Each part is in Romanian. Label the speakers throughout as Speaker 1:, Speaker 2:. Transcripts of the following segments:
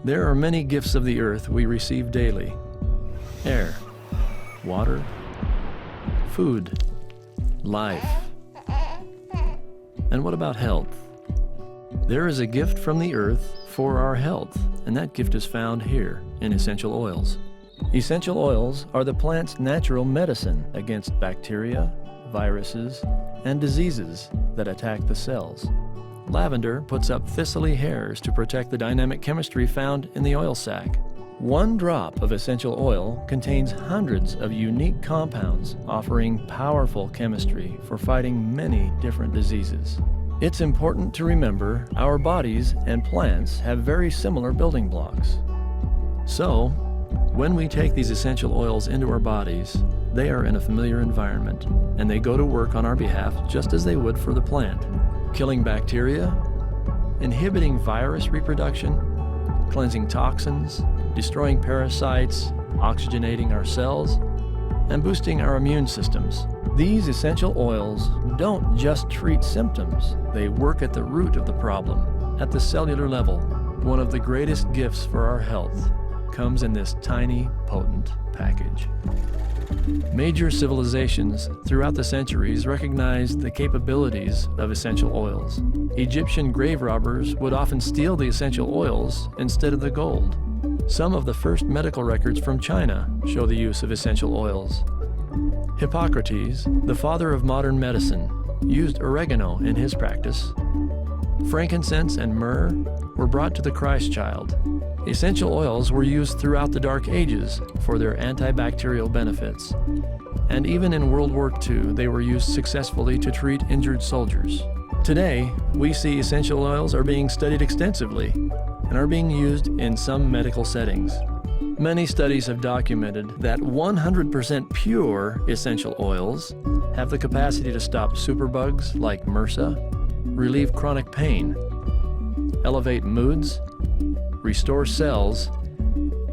Speaker 1: There are many gifts of the earth we receive daily: air, water, food, life. And what about health? There is a gift from the earth for our health, and that gift is found here in essential oils. Essential oils are the plant's natural medicine against bacteria, viruses, and diseases that attack the cells. Lavender puts up thistly hairs to protect the dynamic chemistry found in the oil sac. One drop of essential oil contains hundreds of unique compounds offering powerful chemistry for fighting many different diseases. It's important to remember our bodies and plants have very similar building blocks. So, when we take these essential oils into our bodies, they are in a familiar environment, and they go to work on our behalf just as they would for the plant, killing bacteria, inhibiting virus reproduction, cleansing toxins, destroying parasites, oxygenating our cells, and boosting our immune systems. These essential oils don't just treat symptoms, they work at the root of the problem, at the cellular level. One of the greatest gifts for our health comes in this tiny, potent package. Major civilizations throughout the centuries recognized the capabilities of essential oils. Egyptian grave robbers would often steal the essential oils instead of the gold. Some of the first medical records from China show the use of essential oils. Hippocrates, the father of modern medicine, used oregano in his practice. Frankincense and myrrh were brought to the Christ child. Essential oils were used throughout the Dark Ages for their antibacterial benefits. And even in World War II, they were used successfully to treat injured soldiers. Today, we see essential oils are being studied extensively and are being used in some medical settings. Many studies have documented that 100% pure essential oils have the capacity to stop superbugs like MRSA, relieve chronic pain, elevate moods, restore cells,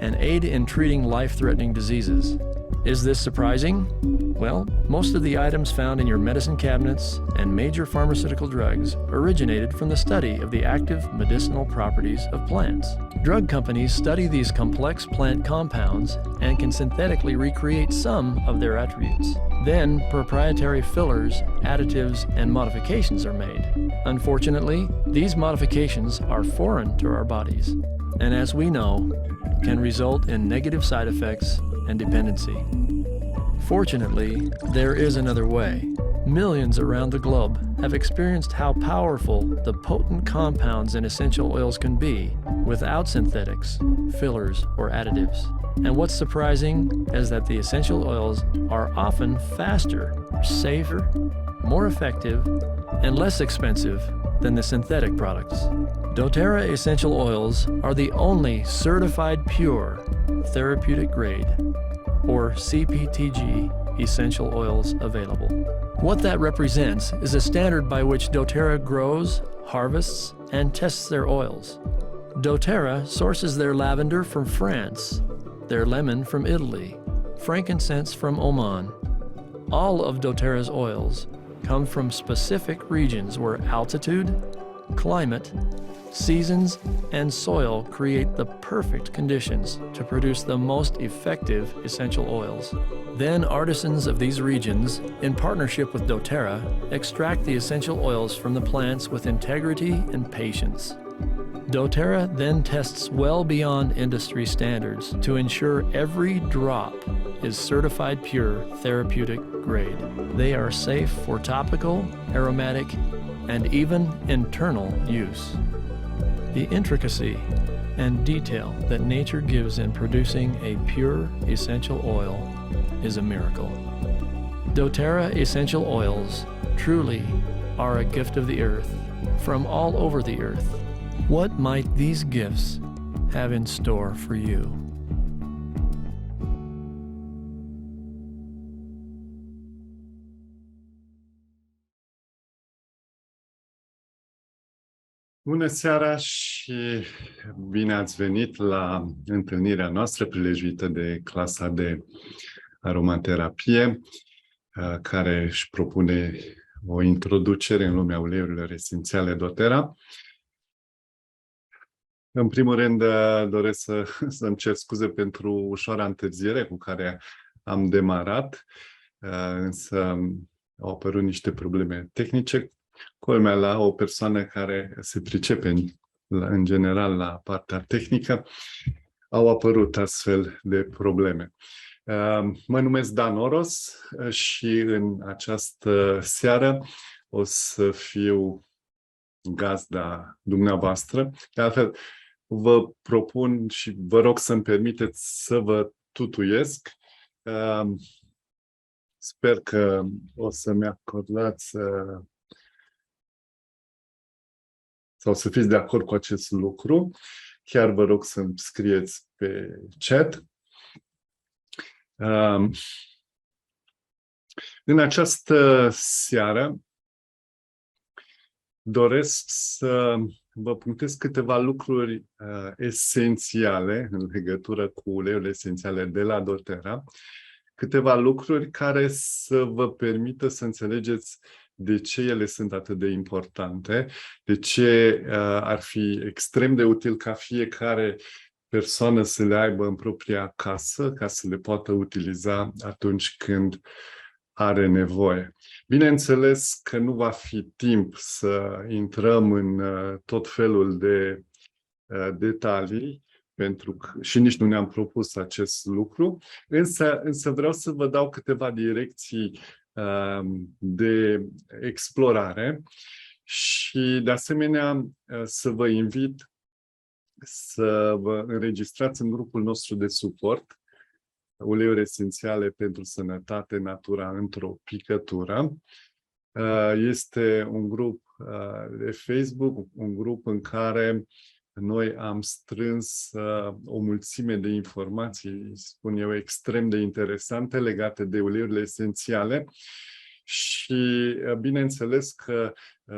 Speaker 1: and aid in treating life-threatening diseases. Is this surprising? Well, most of the items found in your medicine cabinets and major pharmaceutical drugs originated from the study of the active medicinal properties of plants. Drug companies study these complex plant compounds and can synthetically recreate some of their attributes. Then, proprietary fillers, additives, and modifications are made. Unfortunately, these modifications are foreign to our bodies, and as we know, can result in negative side effects and dependency. Fortunately, there is another way. Millions around the globe have experienced how powerful the potent compounds in essential oils can be without synthetics, fillers, or additives. And what's surprising is that the essential oils are often faster, safer, more effective, and less expensive than the synthetic products. doTERRA essential oils are the only certified pure therapeutic grade, or CPTG, essential oils available. What that represents is a standard by which doTERRA grows, harvests, and tests their oils. doTERRA sources their lavender from France, their lemon from Italy, frankincense from Oman. All of doTERRA's oils come from specific regions where altitude, climate, seasons, and soil create the perfect conditions to produce the most effective essential oils. Then artisans of these regions, in partnership with doTERRA, extract the essential oils from the plants with integrity and patience. doTERRA then tests well beyond industry standards to ensure every drop is certified pure therapeutic grade. They are safe for topical, aromatic, and even internal use. The intricacy and detail that nature gives in producing a pure essential oil is a miracle. doTERRA essential oils truly are a gift of the earth from all over the earth. What might these gifts have in store for you?
Speaker 2: Bună seara și bine ați venit la întâlnirea noastră prilejuită de clasa de aromaterapie, care își propune o introducere în lumea uleiurilor esențiale doTERRA. În primul rând, doresc să-mi cer scuze pentru ușoara întârziere cu care am demarat, însă au apărut niște probleme tehnice. Culmea, la o persoană care se pricepe în general la partea tehnică, au apărut astfel de probleme. Mă numesc Dan Oros și în această seară o să fiu gazda dumneavoastră. De altfel, vă propun și vă rog să-mi permiteți să vă tutuiesc. Sper că o să-mi acordați sau să fiți de acord cu acest lucru. Chiar vă rog să-mi scrieți pe chat. În această seară doresc să vă punctez câteva lucruri esențiale în legătură cu uleiurile esențiale de la doTERRA, câteva lucruri care să vă permită să înțelegeți de ce ele sunt atât de importante, de ce ar fi extrem de util ca fiecare persoană să le aibă în propria casă, ca să le poată utiliza atunci când are nevoie. Bineînțeles că nu va fi timp să intrăm în tot felul de detalii, pentru că și nici nu ne-am propus acest lucru, însă vreau să vă dau câteva direcții de explorare și, de asemenea, să vă invit să vă înregistrați în grupul nostru de suport, Uleiuri esențiale pentru sănătate, natura într-o picătură. Este un grup de Facebook, un grup în care noi am strâns o mulțime de informații, spun eu, extrem de interesante legate de uleiurile esențiale și bineînțeles că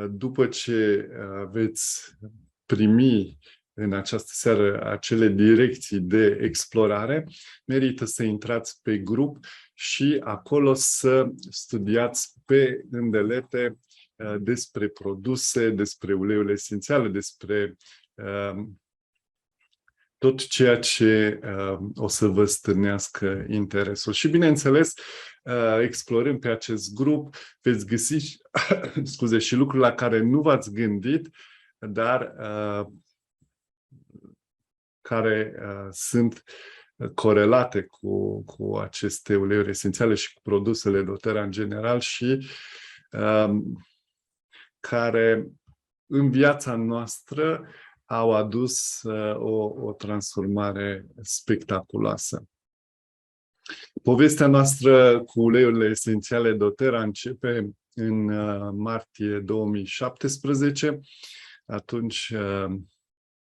Speaker 2: după ce veți primi în această seară acele direcții de explorare, merită să intrați pe grup și acolo să studiați pe îndelete despre produse, despre uleiurile esențiale, despre tot ceea ce o să vă stârnească interesul. Și, bineînțeles, explorând pe acest grup, veți găsi scuze, și lucruri la care nu v-ați gândit, dar care sunt corelate cu aceste uleiuri esențiale și cu produsele doTERRA în general și care în viața noastră au adus o transformare spectaculoasă. Povestea noastră cu uleiurile esențiale doTERRA începe în martie 2017. Atunci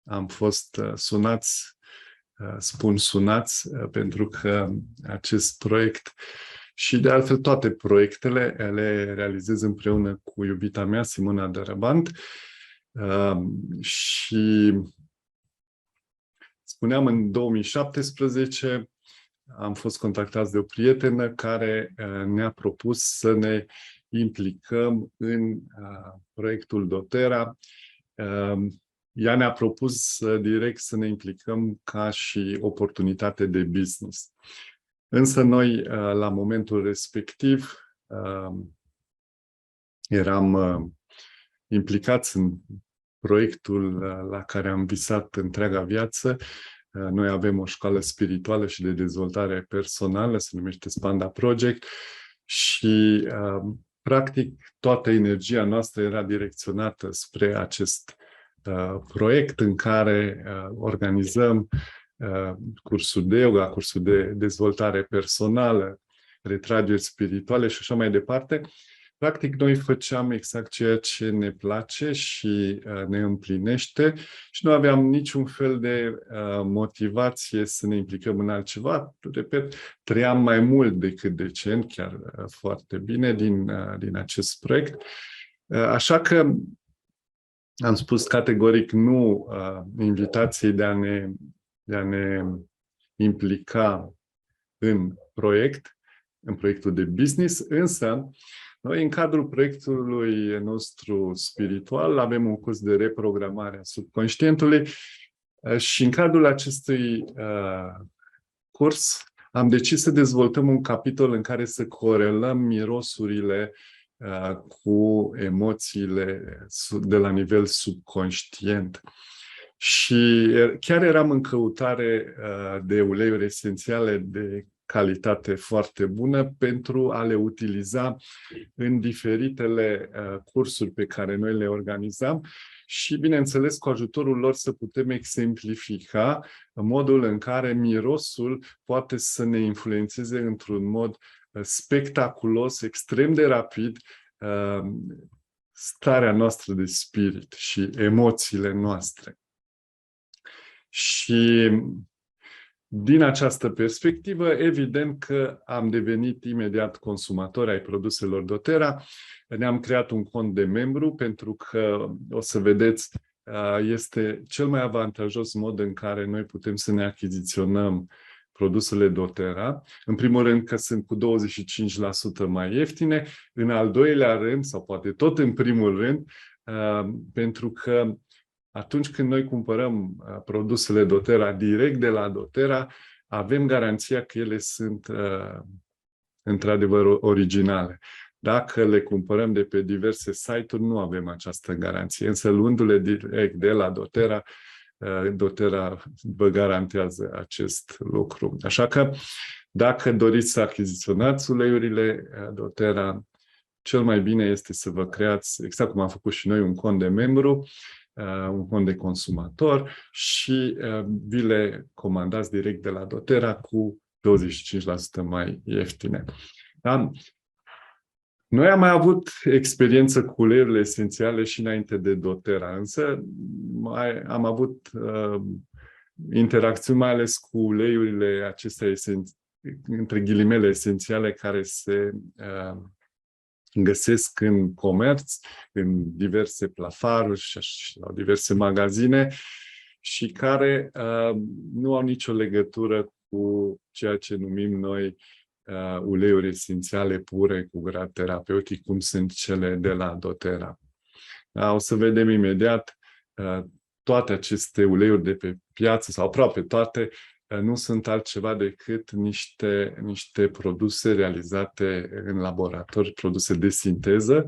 Speaker 2: am fost sunați, spun sunați, pentru că acest proiect și de altfel toate proiectele le realizez împreună cu iubita mea, Simona Dărăbant. Și spuneam, în 2017 am fost contactați de o prietenă care ne-a propus să ne implicăm în proiectul doTERRA. Ea ne-a propus direct să ne implicăm ca și oportunitate de business. Însă noi, la momentul respectiv, eram implicați în proiectul la care am visat întreaga viață. Noi avem o școală spirituală și de dezvoltare personală, se numește Spanda Project, și practic toată energia noastră era direcționată spre acest proiect în care organizăm cursuri de yoga, cursuri de dezvoltare personală, retrageri spirituale și așa mai departe. Practic, noi făceam exact ceea ce ne place și ne împlinește și nu aveam niciun fel de motivație să ne implicăm în altceva. Repet, trăiam mai mult decât decent, chiar foarte bine din acest proiect. Așa că am spus categoric nu invitației de a ne implica în proiectul de business, însă noi, în cadrul proiectului nostru spiritual, avem un curs de reprogramare a subconștientului Și în cadrul acestui curs am decis să dezvoltăm un capitol în care să corelăm mirosurile cu emoțiile de la nivel subconștient. Și chiar eram în căutare de uleiuri esențiale de calitate foarte bună pentru a le utiliza în diferitele cursuri pe care noi le organizam și, bineînțeles, cu ajutorul lor să putem exemplifica modul în care mirosul poate să ne influențeze într-un mod spectaculos, extrem de rapid, starea noastră de spirit și emoțiile noastre. Și din această perspectivă, evident că am devenit imediat consumatori ai produselor doTERRA. Ne-am creat un cont de membru pentru că, o să vedeți, este cel mai avantajos mod în care noi putem să ne achiziționăm produsele doTERRA. În primul rând că sunt cu 25% mai ieftine, în al doilea rând, sau poate tot în primul rând, pentru că atunci când noi cumpărăm produsele doTERRA direct de la doTERRA, avem garanția că ele sunt într-adevăr originale. Dacă le cumpărăm de pe diverse site-uri, nu avem această garanție. Însă luându-le direct de la doTERRA, doTERRA vă garantează acest lucru. Așa că, dacă doriți să achiziționați uleiurile doTERRA, cel mai bine este să vă creați, exact cum am făcut și noi, un cont de membru, un cont de consumator și vi le comandați direct de la doTERRA cu 25% mai ieftine. Da? Noi am mai avut experiență cu uleiurile esențiale și înainte de doTERRA, însă am avut interacțiuni mai ales cu uleiurile acestea între ghilimele esențiale care se găsesc în comerț, în diverse plafaruri și la diverse magazine și care nu au nicio legătură cu ceea ce numim noi uleiuri esențiale pure cu grad terapeutic, cum sunt cele de la doTERRA. O să vedem imediat, toate aceste uleiuri de pe piață, sau aproape toate, nu sunt altceva decât niște produse realizate în laborator, produse de sinteză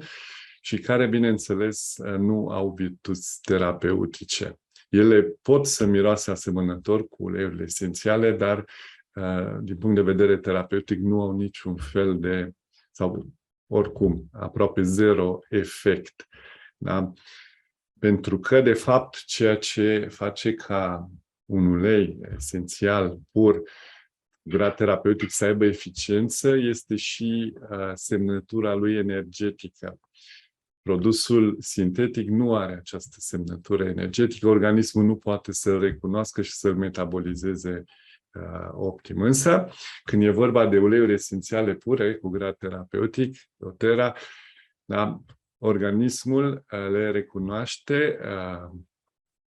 Speaker 2: și care, bineînțeles, nu au virtuți terapeutice. Ele pot să miroase asemănător cu uleiurile esențiale, dar din punct de vedere terapeutic nu au niciun fel de, sau oricum, aproape zero efect. Da? Pentru că, de fapt, ceea ce face ca un ulei esențial, pur, grad terapeutic să aibă eficiență, este și semnătura lui energetică. Produsul sintetic nu are această semnătură energetică, organismul nu poate să-l recunoască și să-l metabolizeze optim. Însă, când e vorba de uleiuri esențiale pure, cu grad terapeutic, doTERRA, da, organismul le recunoaște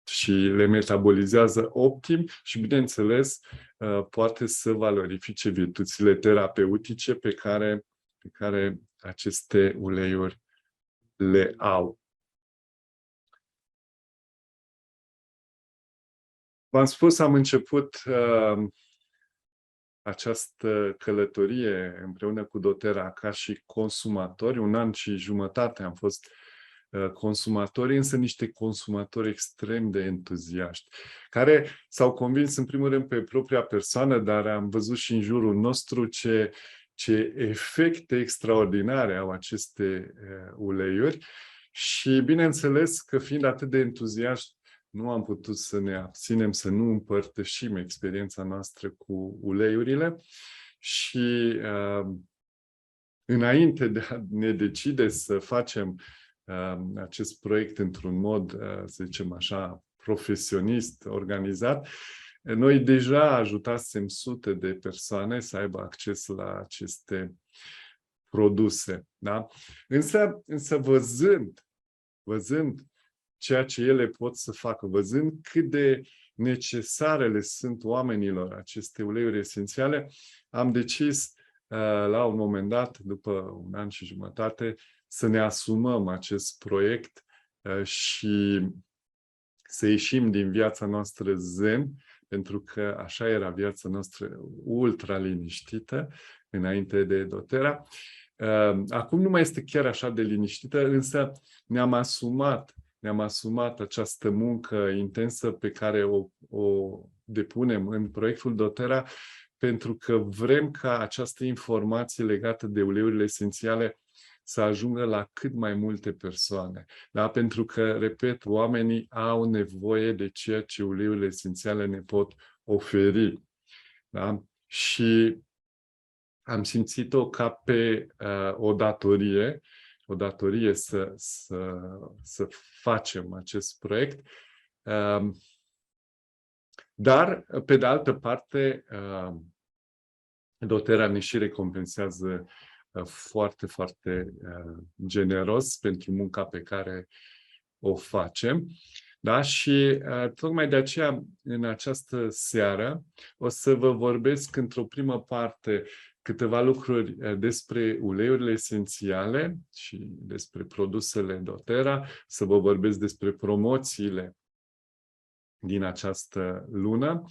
Speaker 2: și le metabolizează optim și, bineînțeles, poate să valorifice virtuțile terapeutice pe care aceste uleiuri le au. V-am spus, am început această călătorie împreună cu doTERRA ca și consumatori. 1 an și jumătate am fost consumatori, însă niște consumatori extrem de entuziaști, care s-au convins în primul rând pe propria persoană, dar am văzut și în jurul nostru ce efecte extraordinare au aceste uleiuri și, bineînțeles, că fiind atât de entuziaști, nu am putut să ne abținem, să nu împărtășim experiența noastră cu uleiurile și înainte de a ne decide să facem acest proiect într-un mod, să zicem așa, profesionist, organizat, noi deja ajutasem sute de persoane să aibă acces la aceste produse. Da? Însă văzând ceea ce ele pot să facă, văzând cât de necesare le sunt oamenilor aceste uleiuri esențiale, am decis la un moment dat, după 1 an și jumătate, să ne asumăm acest proiect și să ieșim din viața noastră zen, pentru că așa era viața noastră ultra liniștită înainte de doTERRA. Acum nu mai este chiar așa de liniștită, însă ne-am asumat această muncă intensă pe care o depunem în proiectul doTERRA, pentru că vrem ca această informație legată de uleiurile esențiale să ajungă la cât mai multe persoane. Da? Pentru că, repet, oamenii au nevoie de ceea ce uleiurile esențiale ne pot oferi. Da? Și am simțit-o ca pe o datorie să facem acest proiect. Dar, pe de altă parte, doTERRA ne și recompensează foarte, foarte generos pentru munca pe care o facem. Da? Și tocmai de aceea, în această seară, o să vă vorbesc într-o primă parte câteva lucruri despre uleiurile esențiale și despre produsele doTERRA, să vă vorbesc despre promoțiile din această lună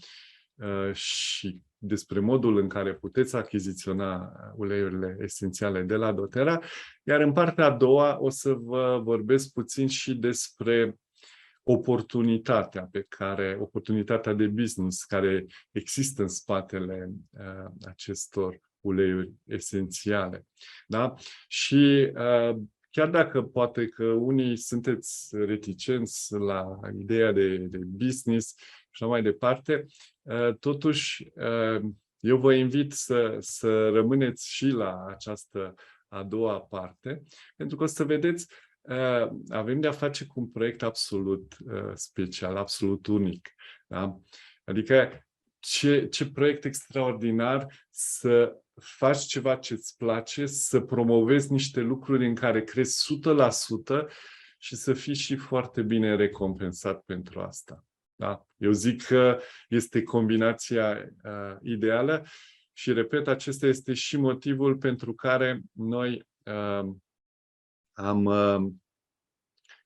Speaker 2: și despre modul în care puteți achiziționa uleiurile esențiale de la doTERRA, iar în partea a doua o să vă vorbesc puțin și despre oportunitatea de business care există în spatele acestor uleiuri esențiale. Da? Și chiar dacă poate că unii sunteți reticenți la ideea de business și așa mai departe, totuși eu vă invit să rămâneți și la această a doua parte, pentru că o să vedeți, avem de-a face cu un proiect absolut special, absolut unic. Da? Adică ce proiect extraordinar să faci ceva ce-ți place, să promovezi niște lucruri în care crezi 100% și să fii și foarte bine recompensat pentru asta. Da? Eu zic că este combinația ideală și, repet, acesta este și motivul pentru care noi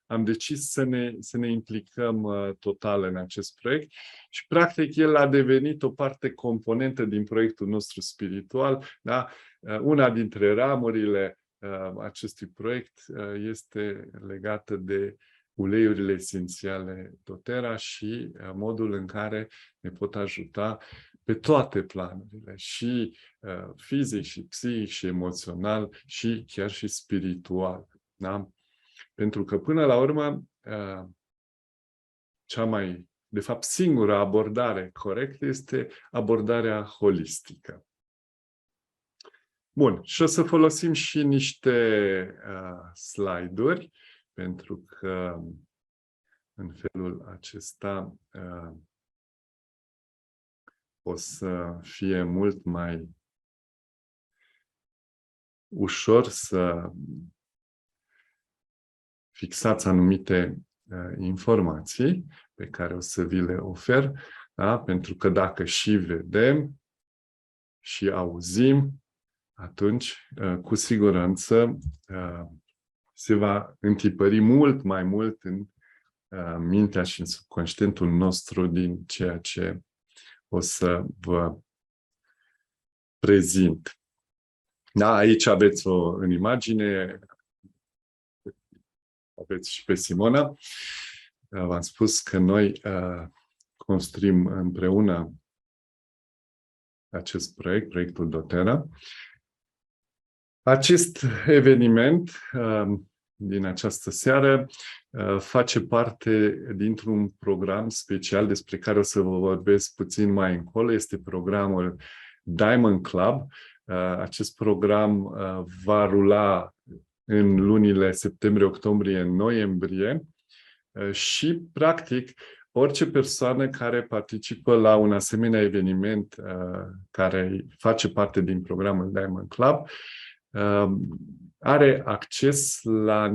Speaker 2: am decis să ne implicăm total în acest proiect și, practic, el a devenit o parte componentă din proiectul nostru spiritual. Da? Una dintre ramurile acestui proiect este legată de uleiurile esențiale doTERRA și modul în care ne pot ajuta pe toate planurile, și fizic, și psihic, și emoțional, și chiar și spiritual. Da? Pentru că, până la urmă, de fapt, singura abordare corectă este abordarea holistică. Bun, și o să folosim și niște slide-uri, pentru că în felul acesta o să fie mult mai ușor să fixați anumite informații pe care o să vi le ofer, da? Pentru că dacă și vedem și auzim, atunci cu siguranță se va întipări mult mai mult în mintea și în subconștientul nostru din ceea ce o să vă prezint. Da, aici aveți în imagine, aveți și pe Simona. V-am spus că noi construim împreună acest proiect, proiectul doTERRA. Acest eveniment din această seară face parte dintr-un program special despre care o să vă vorbesc puțin mai încolo. Este programul Diamond Club. Acest program va rula în lunile septembrie, octombrie, noiembrie și, practic, orice persoană care participă la un asemenea eveniment care face parte din programul Diamond Club are acces la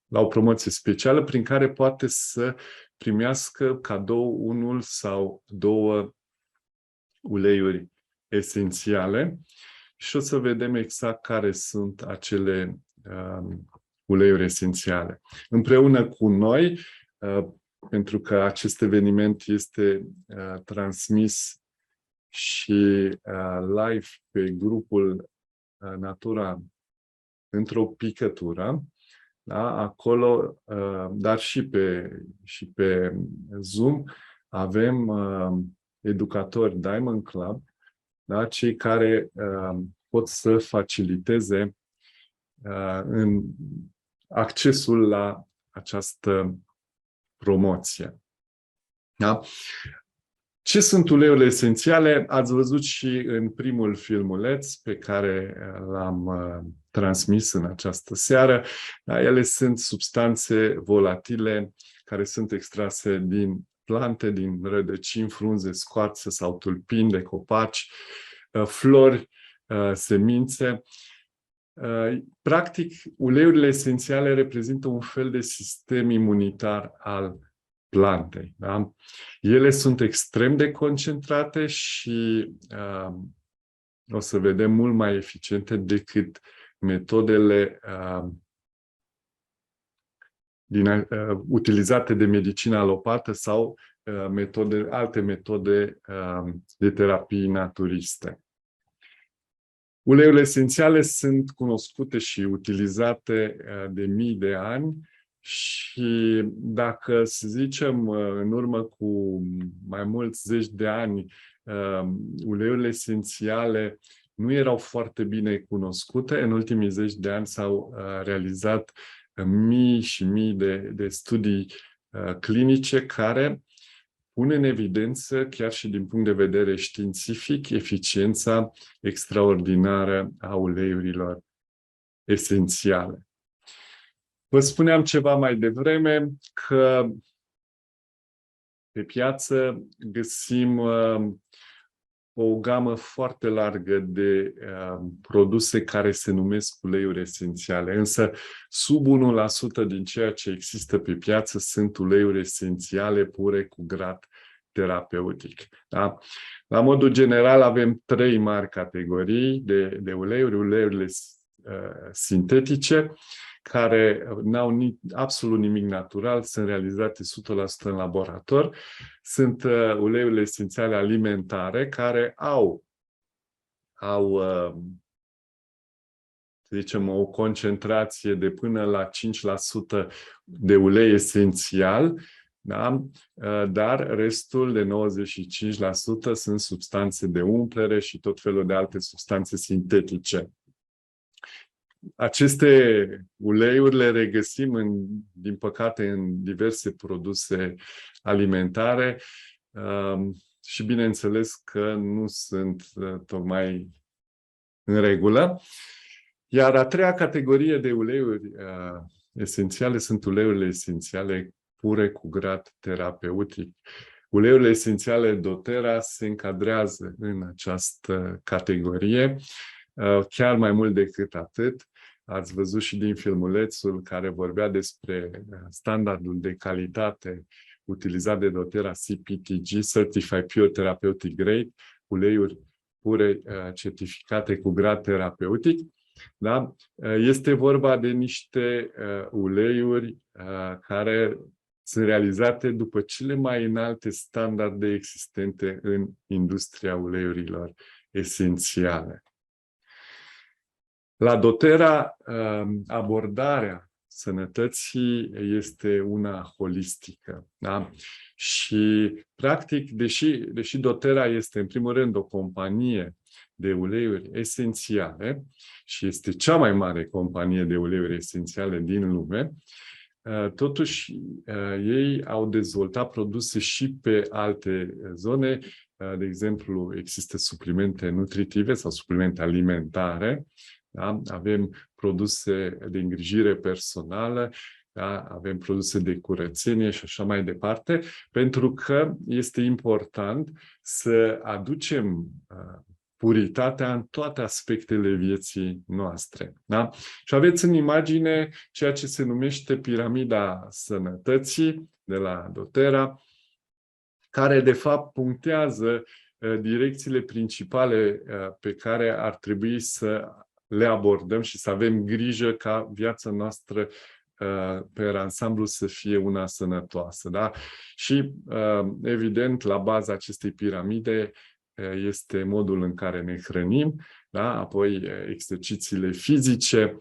Speaker 2: la o promoție specială prin care poate să primească cadou unul sau două uleiuri esențiale și o să vedem exact care sunt acele uleiuri esențiale. Împreună cu noi, pentru că acest eveniment este transmis și live pe grupul Natura într-o picătură, da? Acolo, dar și pe Zoom, avem educatori Diamond Club, da? Cei care pot să faciliteze în accesul la această promoție. Da? Ce sunt uleiurile esențiale? Ați văzut și în primul filmuleț pe care l-am transmis în această seară. Da? Ele sunt substanțe volatile care sunt extrase din plante, din rădăcini, frunze, scoarțe sau tulpini de copaci, flori, semințe. Practic, uleiurile esențiale reprezintă un fel de sistem imunitar al plantei. Da? Ele sunt extrem de concentrate și o să vedem mult mai eficiente decât metodele utilizate de medicina alopată sau alte metode de terapii naturiste. Uleiurile esențiale sunt cunoscute și utilizate de mii de ani și dacă, să zicem, în urmă cu mai mulți zeci de ani, uleiurile esențiale nu erau foarte bine cunoscute, în ultimii zeci de ani s-au realizat mii și mii de studii clinice care pun în evidență, chiar și din punct de vedere științific, eficiența extraordinară a uleiurilor esențiale. Vă spuneam ceva mai devreme că pe piață găsim o gamă foarte largă de produse care se numesc uleiuri esențiale, însă sub 1% din ceea ce există pe piață sunt uleiuri esențiale pure cu grad terapeutic. Da? La modul general avem 3 mari categorii de uleiuri: uleiurile sintetice, care n-au absolut nimic natural, sunt realizate 100% în laborator. Sunt uleiurile esențiale alimentare, care au să zicem, o concentrație de până la 5% de ulei esențial, da? Dar restul de 95% sunt substanțe de umplere și tot felul de alte substanțe sintetice. Aceste uleiuri le regăsim, din păcate, în diverse produse alimentare și bineînțeles că nu sunt tocmai în regulă. Iar a 3-a categorie de uleiuri esențiale sunt uleiurile esențiale pure cu grad terapeutic. Uleiurile esențiale doTERRA se încadrează în această categorie. Chiar mai mult decât atât, ați văzut și din filmulețul care vorbea despre standardul de calitate utilizat de doTERRA CPTG, Certified Pure Therapeutic Grade, uleiuri pure certificate cu grad terapeutic. Da? Este vorba de niște uleiuri care sunt realizate după cele mai înalte standarde existente în industria uleiurilor esențiale. La doTERRA, abordarea sănătății este una holistică. Da? Și, practic, deși doTERRA este, în primul rând, o companie de uleiuri esențiale și este cea mai mare companie de uleiuri esențiale din lume, totuși ei au dezvoltat produse și pe alte zone. De exemplu, există suplimente nutritive sau suplimente alimentare. Da? Avem produse de îngrijire personală, da? Avem produse de curățenie și așa mai departe, pentru că este important să aducem puritatea în toate aspectele vieții noastre. Da? Și aveți în imagine ceea ce se numește piramida sănătății de la doTERRA, care de fapt punctează direcțiile principale pe care ar trebui să le abordăm și să avem grijă ca viața noastră pe ansamblu să fie una sănătoasă. Da? Și, evident, la baza acestei piramide este modul în care ne hrănim, da? Apoi exercițiile fizice,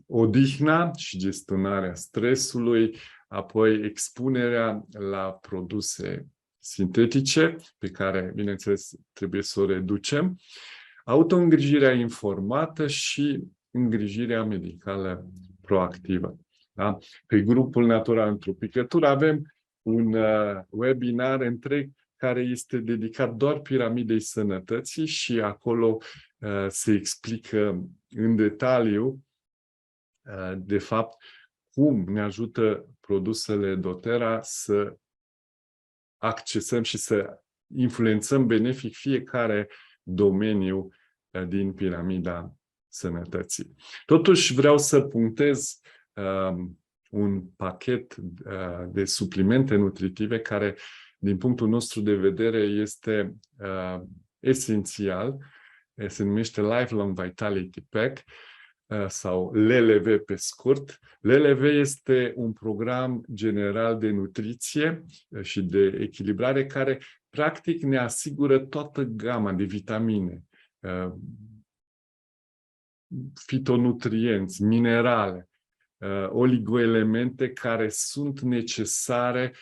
Speaker 2: odihna și gestionarea stresului, apoi expunerea la produse sintetice, pe care, bineînțeles, trebuie să o reducem, autoîngrijirea informată și îngrijirea medicală proactivă. Da? Pe grupul Natura într-o picătură avem un webinar întreg care este dedicat doar piramidei sănătății și acolo se explică în detaliu, de fapt, cum ne ajută produsele doTERRA să accesăm și să influențăm benefic fiecare domeniu din piramida sănătății. Totuși vreau să punctez un pachet de suplimente nutritive care, din punctul nostru de vedere, este esențial. Se numește Lifelong Vitality Pack sau LLV pe scurt. LLV este un program general de nutriție și de echilibrare care practic ne asigură toată gama de vitamine, fitonutrienți, minerale, oligoelemente care sunt necesare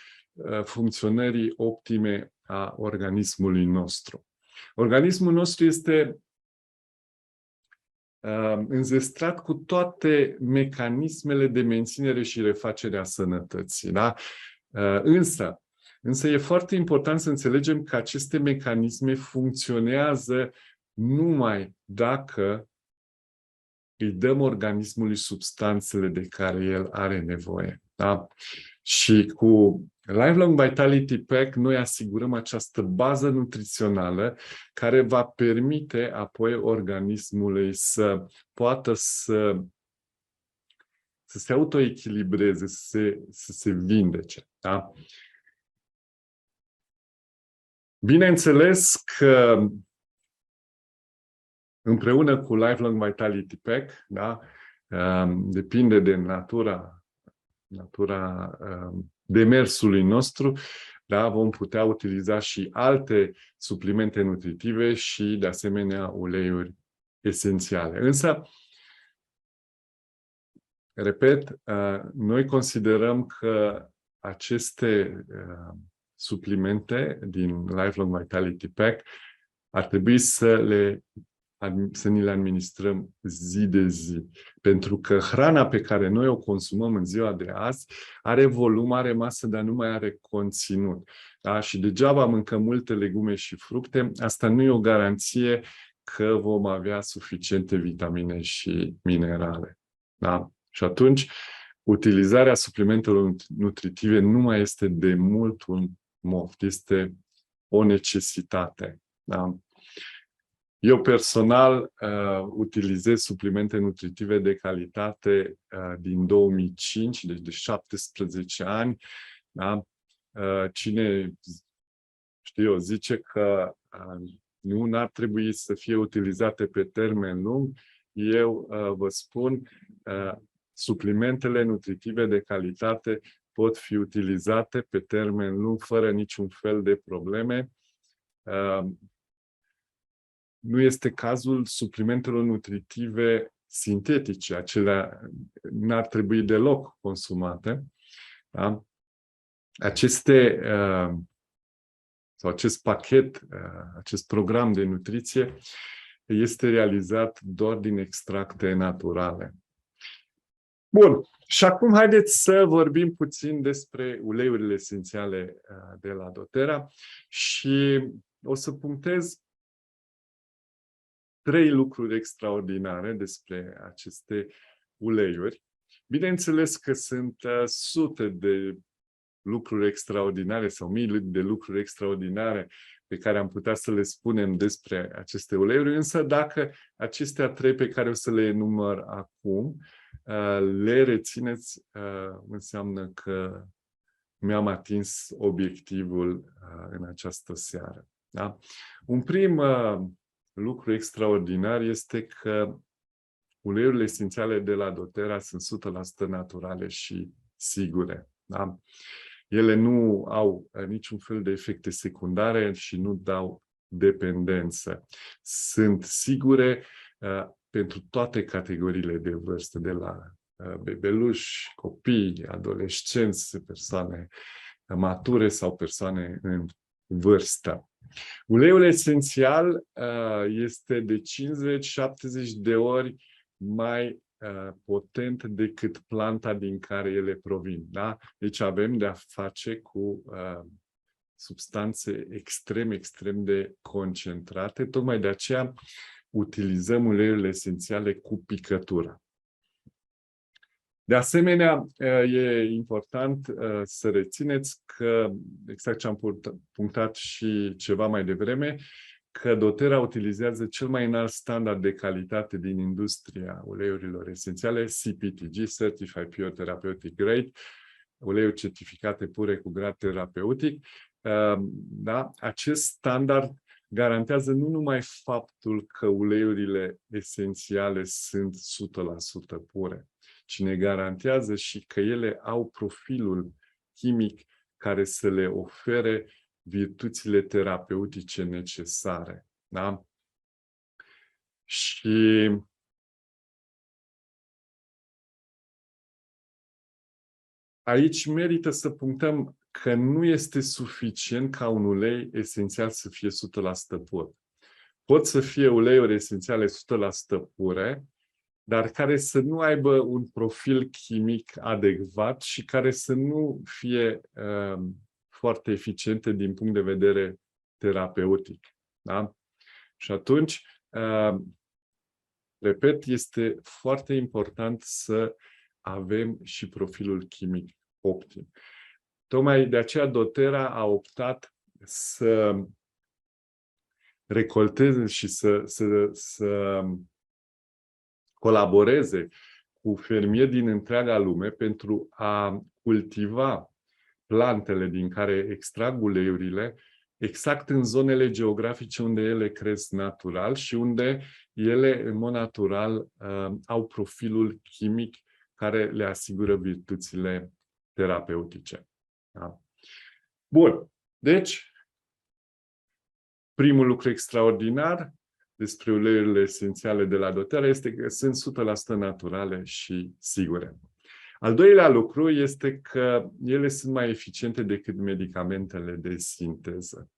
Speaker 2: funcționării optime a organismului nostru. Organismul nostru este înzestrat cu toate mecanismele de menținere și refacere a sănătății. Da? Însă e foarte important să înțelegem că aceste mecanisme funcționează numai dacă îi dăm organismului substanțele de care el are nevoie. Da? Și cu Lifelong Vitality Pack noi asigurăm această bază nutrițională care va permite apoi organismului să poată să se autoechilibreze, să se vindece. Da? Bineînțeles că împreună cu Lifelong Vitality Pack, da, depinde de natura demersului nostru, da, vom putea utiliza și alte suplimente nutritive și, de asemenea, uleiuri esențiale. Însă, repet, noi considerăm că aceste suplimente din Lifelong Vitality Pack ar trebui să ni le administrăm zi de zi. Pentru că hrana pe care noi o consumăm în ziua de azi are volum, are masă, dar nu mai are conținut. Da? Și degeaba mâncăm multe legume și fructe, asta nu e o garanție că vom avea suficiente vitamine și minerale. Da? Și atunci, utilizarea suplimentelor nutritive nu mai este de mult un moft, este o necesitate. Da? Eu personal utilizez suplimente nutritive de calitate din 2005, deci de 17 ani. Da? Cine zice că nu ar trebui să fie utilizate pe termen lung, eu vă spun, suplimentele nutritive de calitate pot fi utilizate pe termen lung fără niciun fel de probleme. Nu este cazul suplimentelor nutritive sintetice, acelea n-ar trebui deloc consumate. Da? Acest pachet, acest program de nutriție este realizat doar din extracte naturale. Bun, și acum haideți să vorbim puțin despre uleiurile esențiale de la doTERRA și o să punctez 3 lucruri extraordinare despre aceste uleiuri. Bineînțeles că sunt sute de lucruri extraordinare sau mii de lucruri extraordinare pe care am putea să le spunem despre aceste uleiuri, însă dacă acestea 3 pe care o să le enumăr acum le rețineți, înseamnă că mi-am atins obiectivul în această seară. Da? Un prim lucru extraordinar este că uleiurile esențiale de la doTERRA sunt 100% naturale și sigure. Da? Ele nu au niciun fel de efecte secundare și nu dau dependență. Sunt sigure pentru toate categoriile de vârstă, de la bebeluși, copii, adolescenți, persoane mature sau persoane în vârstă. Uleiul esențial este de 50-70 de ori mai potent decât planta din care ele provin. Da? Deci avem de-a face cu substanțe extrem de concentrate. Tocmai de aceea utilizăm uleiurile esențiale cu picătură. De asemenea, e important să rețineți că, exact ce am punctat și ceva mai devreme, că doTERRA utilizează cel mai înalt standard de calitate din industria uleiurilor esențiale, CPTG, Certified Pure Therapeutic Grade, uleiuri certificate pure cu grad terapeutic. Da? Acest standard garantează nu numai faptul că uleiurile esențiale sunt 100% pure, ci ne garantează și că ele au profilul chimic care să le ofere virtuțile terapeutice necesare. Da? Și aici merită să punctăm că nu este suficient ca un ulei esențial să fie 100% pur. Pot să fie uleiuri esențiale 100% pure, dar care să nu aibă un profil chimic adecvat și care să nu fie foarte eficiente din punct de vedere terapeutic. Da? Și atunci, repet, este foarte important să avem și profilul chimic optim. Tocmai de aceea doTERRA a optat să recolteze și să colaboreze cu fermieri din întreaga lume pentru a cultiva plantele din care extrag uleiurile exact în zonele geografice unde ele cresc natural și unde ele, în mod natural, au profilul chimic care le asigură virtuțile terapeutice. Da? Bun. Deci, primul lucru extraordinar despre uleiurile esențiale de la doTERRA este că sunt 100% naturale și sigure. Al doilea lucru este că ele sunt mai eficiente decât medicamentele de sinteză.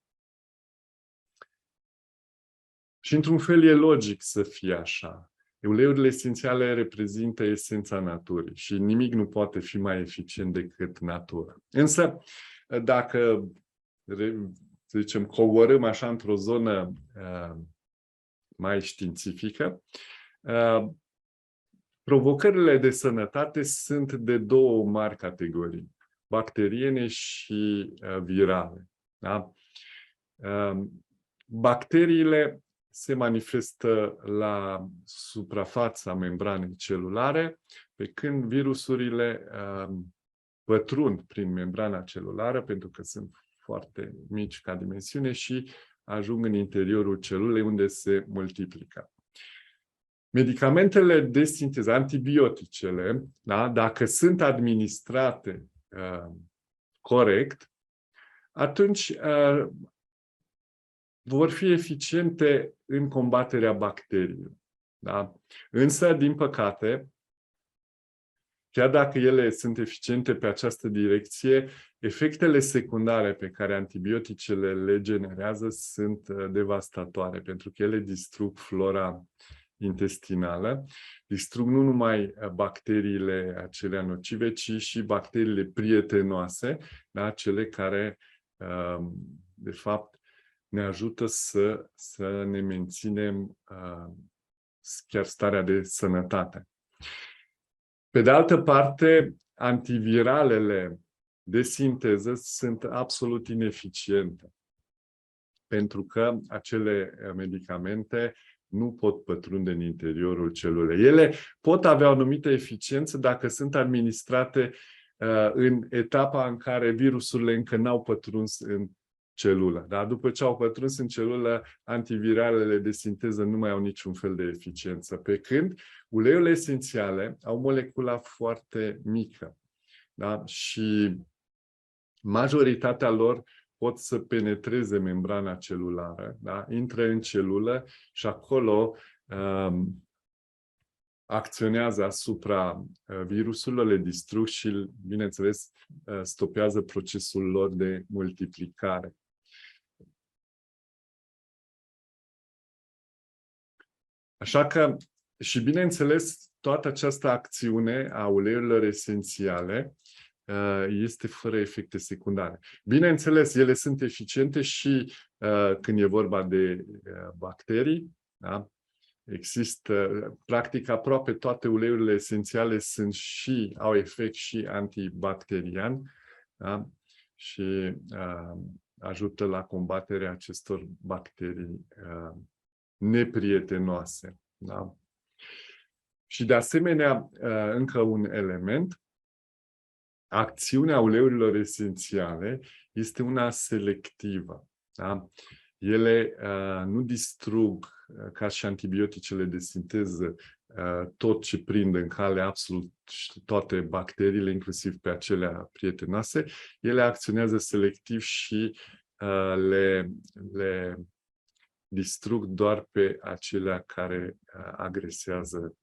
Speaker 2: Și într-un fel e logic să fie așa. Uleiurile esențiale reprezintă esența naturii și nimic nu poate fi mai eficient decât natura. Însă, dacă, să zicem, coborâm așa într-o zonă mai științifică, provocările de sănătate sunt de două mari categorii, bacteriene și virale. Da? Bacteriile se manifestă la suprafața membranei celulare, pe când virusurile pătrund prin membrana celulară, pentru că sunt foarte mici ca dimensiune și ajung în interiorul celulei unde se multiplică. Medicamentele de sinteză, antibioticele, da, dacă sunt administrate corect, atunci vor fi eficiente în combaterea bacteriilor. Da? Însă, din păcate, chiar dacă ele sunt eficiente pe această direcție, efectele secundare pe care antibioticele le generează sunt devastatoare, pentru că ele distrug flora intestinală, distrug nu numai bacteriile acelea nocive, ci și bacteriile prietenoase, da? Cele care, de fapt, ne ajută să ne menținem chiar starea de sănătate. Pe de altă parte, antiviralele de sinteză sunt absolut ineficiente, pentru că acele medicamente nu pot pătrunde în interiorul celulei. Ele pot avea o anumită eficiență dacă sunt administrate în etapa în care virusurile încă n-au pătruns în celulă. Dar după ce au pătruns în celulă, antiviralele de sinteză nu mai au niciun fel de eficiență. Pe când uleiurile esențiale au molecula foarte mică. Da? Și majoritatea lor pot să penetreze membrana celulară, da? Intră în celulă și acolo acționează asupra virusurilor, le distrug și, bineînțeles, stopează procesul lor de multiplicare. Așa că, și bineînțeles, toată această acțiune a uleiurilor esențiale este fără efecte secundare. Bineînțeles, ele sunt eficiente și când e vorba de bacterii, da? Există, practic, aproape toate uleiurile esențiale au efect și antibacterian, da? Și ajută la combaterea acestor bacterii neprietenoase. Da? Și de asemenea, încă un element, acțiunea uleiurilor esențiale este una selectivă. Da? Ele nu distrug, ca și antibioticele de sinteză, tot ce prind în cale, absolut toate bacteriile, inclusiv pe acelea prietenoase. Ele acționează selectiv și le distrug doar pe acelea care agresează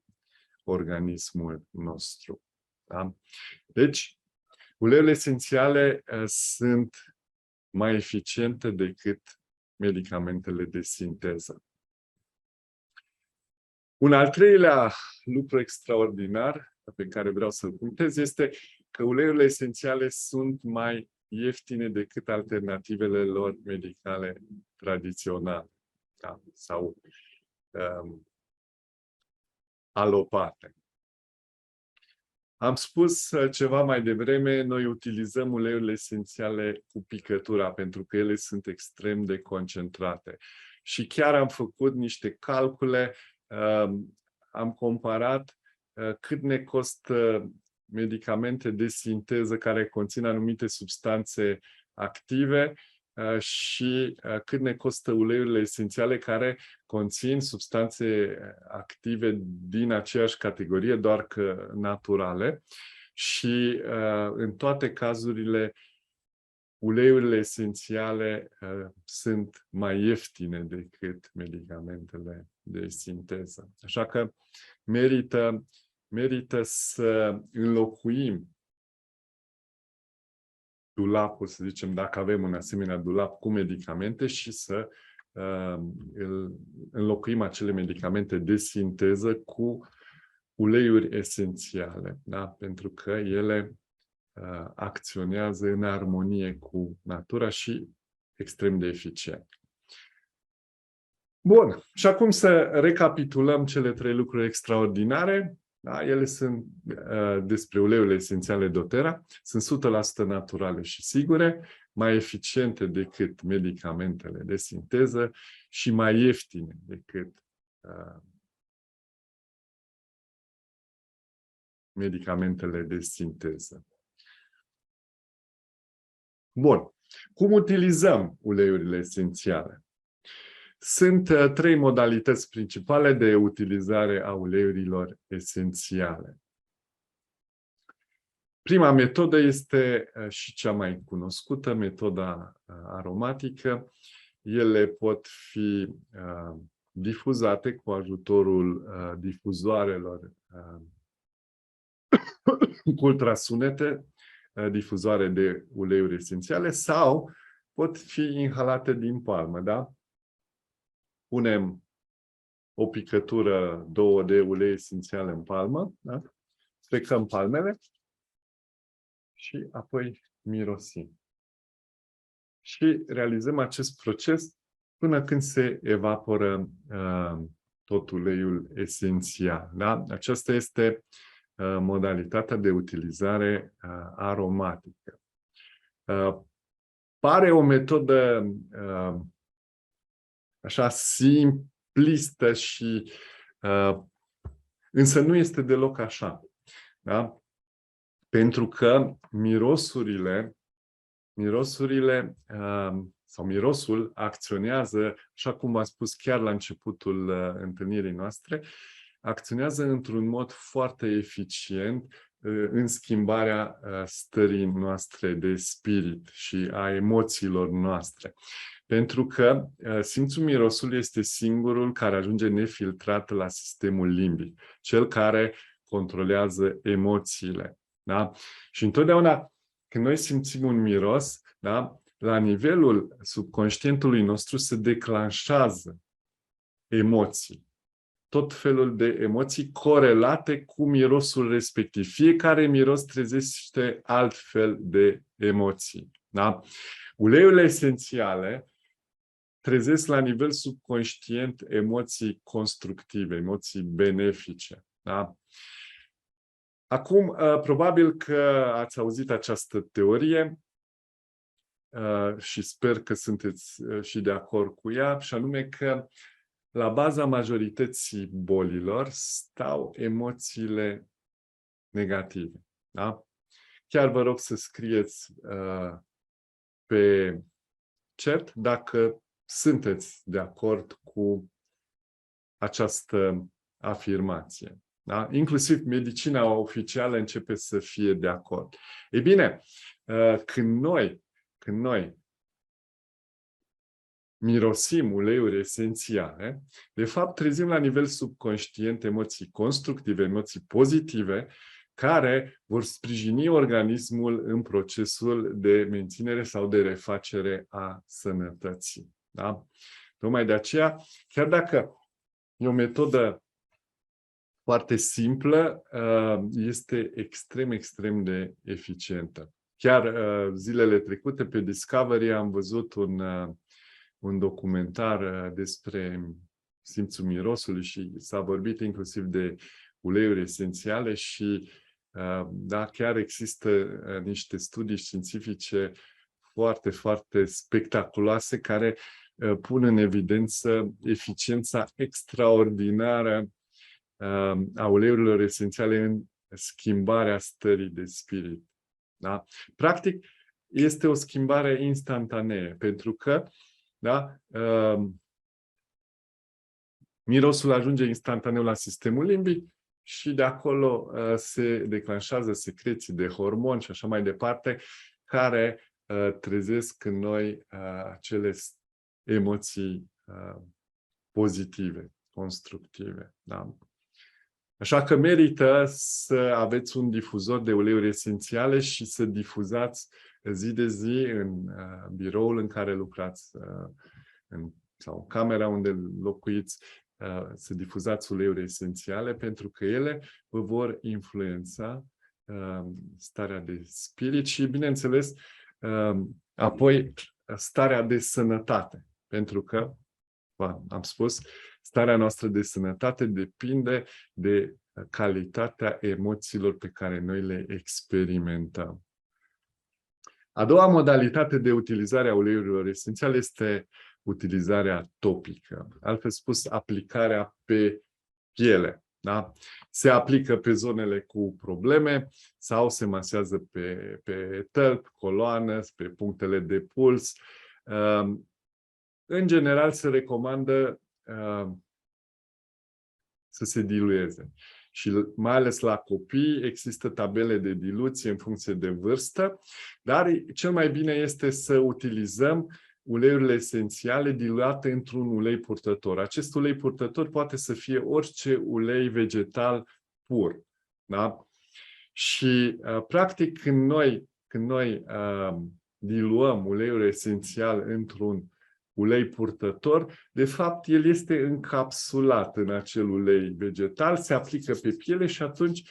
Speaker 2: organismul nostru. Da? Deci, uleiurile esențiale sunt mai eficiente decât medicamentele de sinteză. Un al treilea lucru extraordinar pe care vreau să-l punctez este că uleiurile esențiale sunt mai ieftine decât alternativele lor medicale tradiționale, da? Sau alopate. Am spus ceva mai devreme, noi utilizăm uleiurile esențiale cu picătura pentru că ele sunt extrem de concentrate. Și chiar am făcut niște calcule, am comparat cât ne costă medicamente de sinteză care conțin anumite substanțe active și cât ne costă uleiurile esențiale care conțin substanțe active din aceeași categorie, doar că naturale. Și în toate cazurile, uleiurile esențiale sunt mai ieftine decât medicamentele de sinteză. Așa că merită să înlocuim dulapul, să zicem, dacă avem un asemenea dulap cu medicamente și să înlocuim acele medicamente de sinteză cu uleiuri esențiale, da? Pentru că ele acționează în armonie cu natura și extrem de eficient. Bun, și acum să recapitulăm cele trei lucruri extraordinare. Da? Ele sunt despre uleiurile esențiale doTERRA, sunt 100% naturale și sigure, mai eficiente decât medicamentele de sinteză și mai ieftine decât medicamentele de sinteză. Bun. Cum utilizăm uleiurile esențiale? Sunt trei modalități principale de utilizare a uleiurilor esențiale. Prima metodă este și cea mai cunoscută, metoda aromatică. Ele pot fi difuzate cu ajutorul difuzoarelor cu ultrasunete, difuzoare de uleiuri esențiale, sau pot fi inhalate din palmă, da? Punem o picătură, 2 de ulei esențial în palmă, da? Specăm palmele și apoi mirosim. Și realizăm acest proces până când se evaporă tot uleiul esențial. Da? Aceasta este modalitatea de utilizare aromatică. Pare o metodă așa simplistă și însă nu este deloc așa. Da? Pentru că mirosurile sau mirosul acționează, așa cum v-am spus chiar la începutul întâlnirii noastre, acționează într-un mod foarte eficient în schimbarea stării noastre de spirit și a emoțiilor noastre. Pentru că simțul mirosului este singurul care ajunge nefiltrat la sistemul limbic, cel care controlează emoțiile. Da? Și întotdeauna când noi simțim un miros, da, la nivelul subconștientului nostru se declanșează emoții. Tot felul de emoții corelate cu mirosul respectiv. Fiecare miros trezește altfel de emoții. Da? Uleiurile esențiale trezesc la nivel subconștient emoții constructive, emoții benefice. Da? Acum, probabil că ați auzit această teorie și sper că sunteți și de acord cu ea, și anume că la baza majorității bolilor stau emoțiile negative. Da? Chiar vă rog să scrieți pe chat dacă sunteți de acord cu această afirmație. Da? Inclusiv medicina oficială începe să fie de acord. Ei bine, când noi mirosim uleiuri esențiale, de fapt trezim la nivel subconștient emoții constructive, emoții pozitive, care vor sprijini organismul în procesul de menținere sau de refacere a sănătății. Da? Tocmai de aceea, chiar dacă e o metodă foarte simplă, este extrem, extrem de eficientă. Chiar zilele trecute pe Discovery am văzut un documentar despre simțul mirosului și s-a vorbit inclusiv de uleiuri esențiale și da, chiar există niște studii științifice foarte, foarte spectaculoase care pun în evidență eficiența extraordinară a uleiurilor esențiale în schimbarea stării de spirit. Da? Practic, este o schimbare instantanee, pentru că da, mirosul ajunge instantaneu la sistemul limbic și de acolo se declanșează secreții de hormoni și așa mai departe, care trezesc în noi acele emoții pozitive, constructive. Da? Așa că merită să aveți un difuzor de uleiuri esențiale și să difuzați zi de zi în biroul în care lucrați sau în camera unde locuiți, să difuzați uleiuri esențiale, pentru că ele vă vor influența starea de spirit și, bineînțeles, apoi starea de sănătate. Pentru că, am spus, starea noastră de sănătate depinde de calitatea emoțiilor pe care noi le experimentăm. A doua modalitate de utilizare a uleiurilor esențiale este utilizarea topică. Altfel spus, aplicarea pe piele. Da? Se aplică pe zonele cu probleme sau se masează pe tălpi, coloană, pe punctele de puls. În general, se recomandă să se dilueze. Și mai ales la copii există tabele de diluție în funcție de vârstă, dar cel mai bine este să utilizăm uleiurile esențiale diluate într-un ulei purtător. Acest ulei purtător poate să fie orice ulei vegetal pur. Da? Și, practic, când noi diluăm uleiul esențial într-un ulei purtător, de fapt, el este încapsulat în acel ulei vegetal, se aplică pe piele și atunci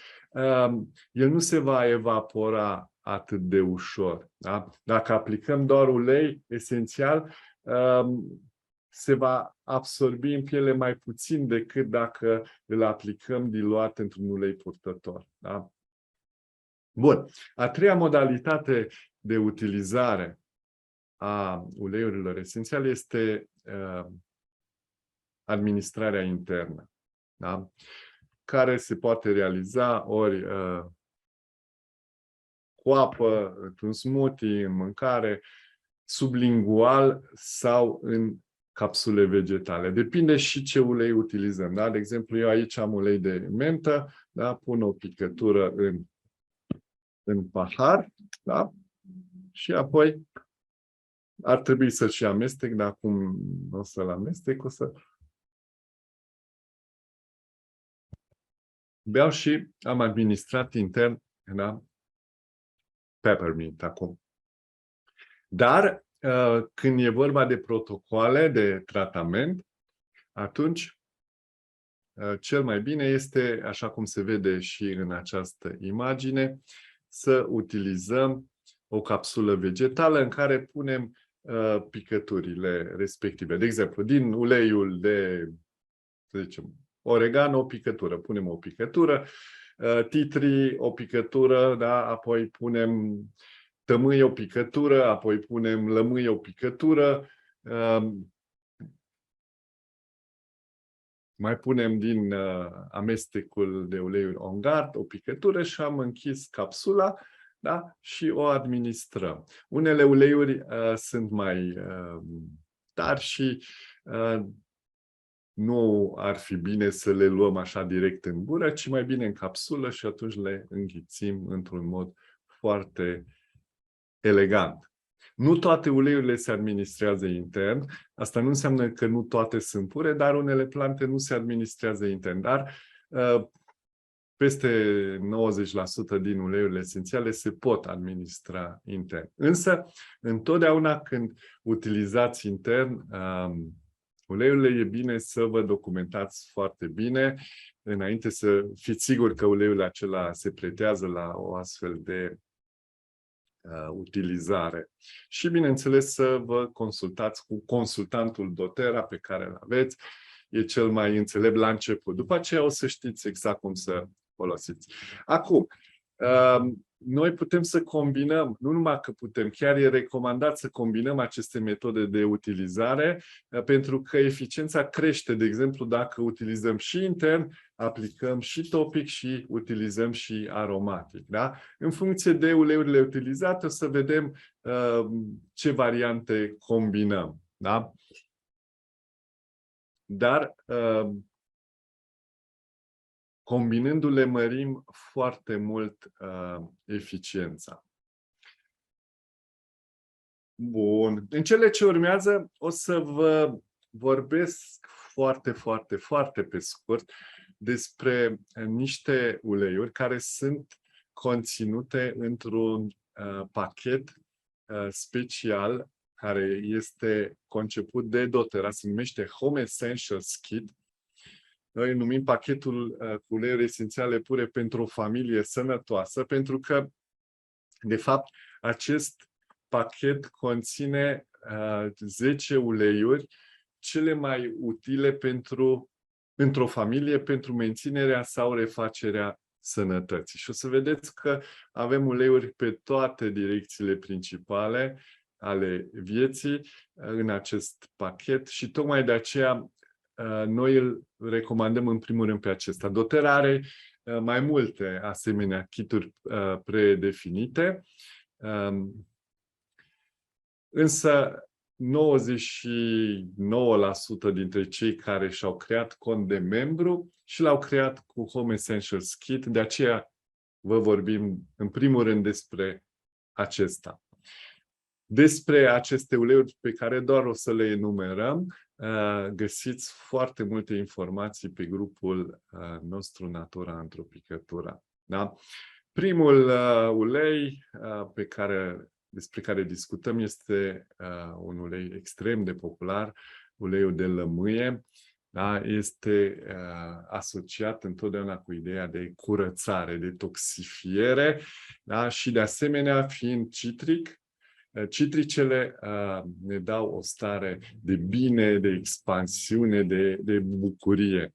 Speaker 2: el nu se va evapora atât de ușor. Da? Dacă aplicăm doar ulei esențial, se va absorbi în piele mai puțin decât dacă îl aplicăm diluat într-un ulei purtător. Da? Bun. A treia modalitate de utilizare a uleiurilor esențiale este administrarea internă, da? Care se poate realiza ori cu apă, într-un smoothie, în mâncare, sublingual sau în capsule vegetale. Depinde și ce ulei utilizăm. Da? De exemplu, eu aici am ulei de mentă, da? Pun o picătură în pahar, da? Și apoi ar trebui să și amestec, dar acum o să-l amestec, o să beau și am administrat intern, da? Peppermint acum. Dar când e vorba de protocoale de tratament, atunci cel mai bine este, așa cum se vede și în această imagine, să utilizăm o capsulă vegetală în care punem picăturile respective. De exemplu, din uleiul de, să zicem, oregano, o picătură. Punem o picătură, tea tree, o picătură, da? Apoi punem tămâie, o picătură, apoi punem lămâie, o picătură, mai punem din amestecul de uleiuri On Guard o picătură și am închis capsula, da? Și o administrăm. Unele uleiuri sunt mai tari și nu ar fi bine să le luăm așa direct în gură, ci mai bine în capsulă și atunci le înghițim într-un mod foarte elegant. Nu toate uleiurile se administrează intern. Asta nu înseamnă că nu toate sunt pure, dar unele plante nu se administrează intern. Dar peste 90% din uleiurile esențiale se pot administra intern. Însă, întotdeauna când utilizați intern uleiurile, e bine să vă documentați foarte bine înainte să fiți siguri că uleiul acela se pretează la o astfel de utilizare. Și, bineînțeles, să vă consultați cu consultantul doTERRA pe care îl aveți. E cel mai înțelept la început. După aceea o să știți exact cum să folosiți. Acum, noi putem să combinăm, nu numai că putem, chiar e recomandat să combinăm aceste metode de utilizare, pentru că eficiența crește, de exemplu, dacă utilizăm și intern, aplicăm și topic și utilizăm și aromatic. Da? În funcție de uleiurile utilizate, o să vedem ce variante combinăm. Da? Dar combinându-le mărim foarte mult eficiența. Bun. În cele ce urmează o să vă vorbesc foarte pe scurt despre niște uleiuri care sunt conținute într-un pachet special care este conceput de doTERRA, se numește Home Essentials Kit. Noi îl numim pachetul cu uleiuri esențiale pure pentru o familie sănătoasă, pentru că, de fapt, acest pachet conține 10 uleiuri cele mai utile într-o familie pentru menținerea sau refacerea sănătății. Și o să vedeți că avem uleiuri pe toate direcțiile principale ale vieții în acest pachet și tocmai de aceea noi îl recomandăm în primul rând pe acesta. doTERRA are mai multe asemenea kituri predefinite, însă 99% dintre cei care și-au creat cont de membru și l-au creat cu Home Essentials Kit, de aceea vă vorbim în primul rând despre acesta. Despre aceste uleiuri pe care doar o să le enumerăm, găsiți foarte multe informații pe grupul nostru Natura Antropicătura. Da? Primul ulei despre care discutăm este un ulei extrem de popular, uleiul de lămâie. Da? Este asociat întotdeauna cu ideea de curățare, de toxifiere, da? Și de asemenea fiind citric, citricele ne dau o stare de bine, de expansiune, de bucurie.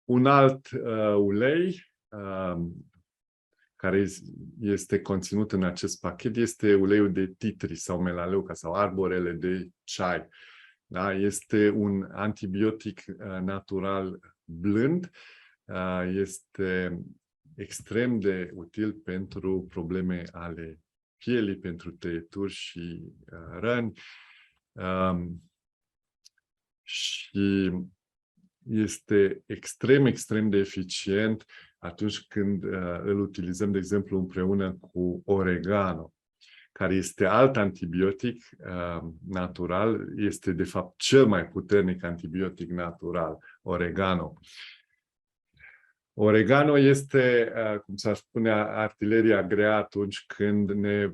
Speaker 2: Un alt ulei care este conținut în acest pachet este uleiul de tea tree sau melaleuca sau arborele de ceai. Da? Este un antibiotic natural blând, este extrem de util pentru probleme ale pielii, pentru tăieturi și răni. Și este extrem, extrem de eficient atunci când îl utilizăm, de exemplu, împreună cu oregano, care este alt antibiotic natural, este de fapt cel mai puternic antibiotic natural, oregano. Oregano este, cum s-ar spune, artileria grea atunci când ne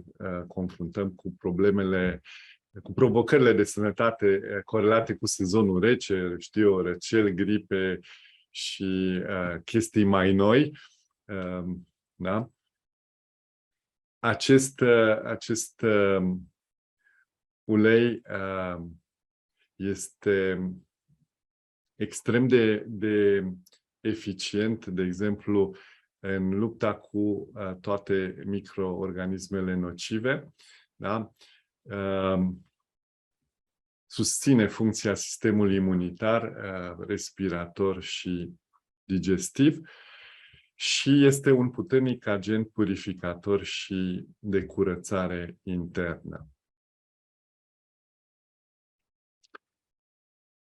Speaker 2: confruntăm cu problemele, cu provocările de sănătate corelate cu sezonul rece, știu eu, răceli, gripe și chestii mai noi. Da? Acest ulei este extrem de eficient, de exemplu, în lupta cu toate microorganismele nocive. Da? Susține funcția sistemului imunitar, respirator și digestiv și este un puternic agent purificator și de curățare internă.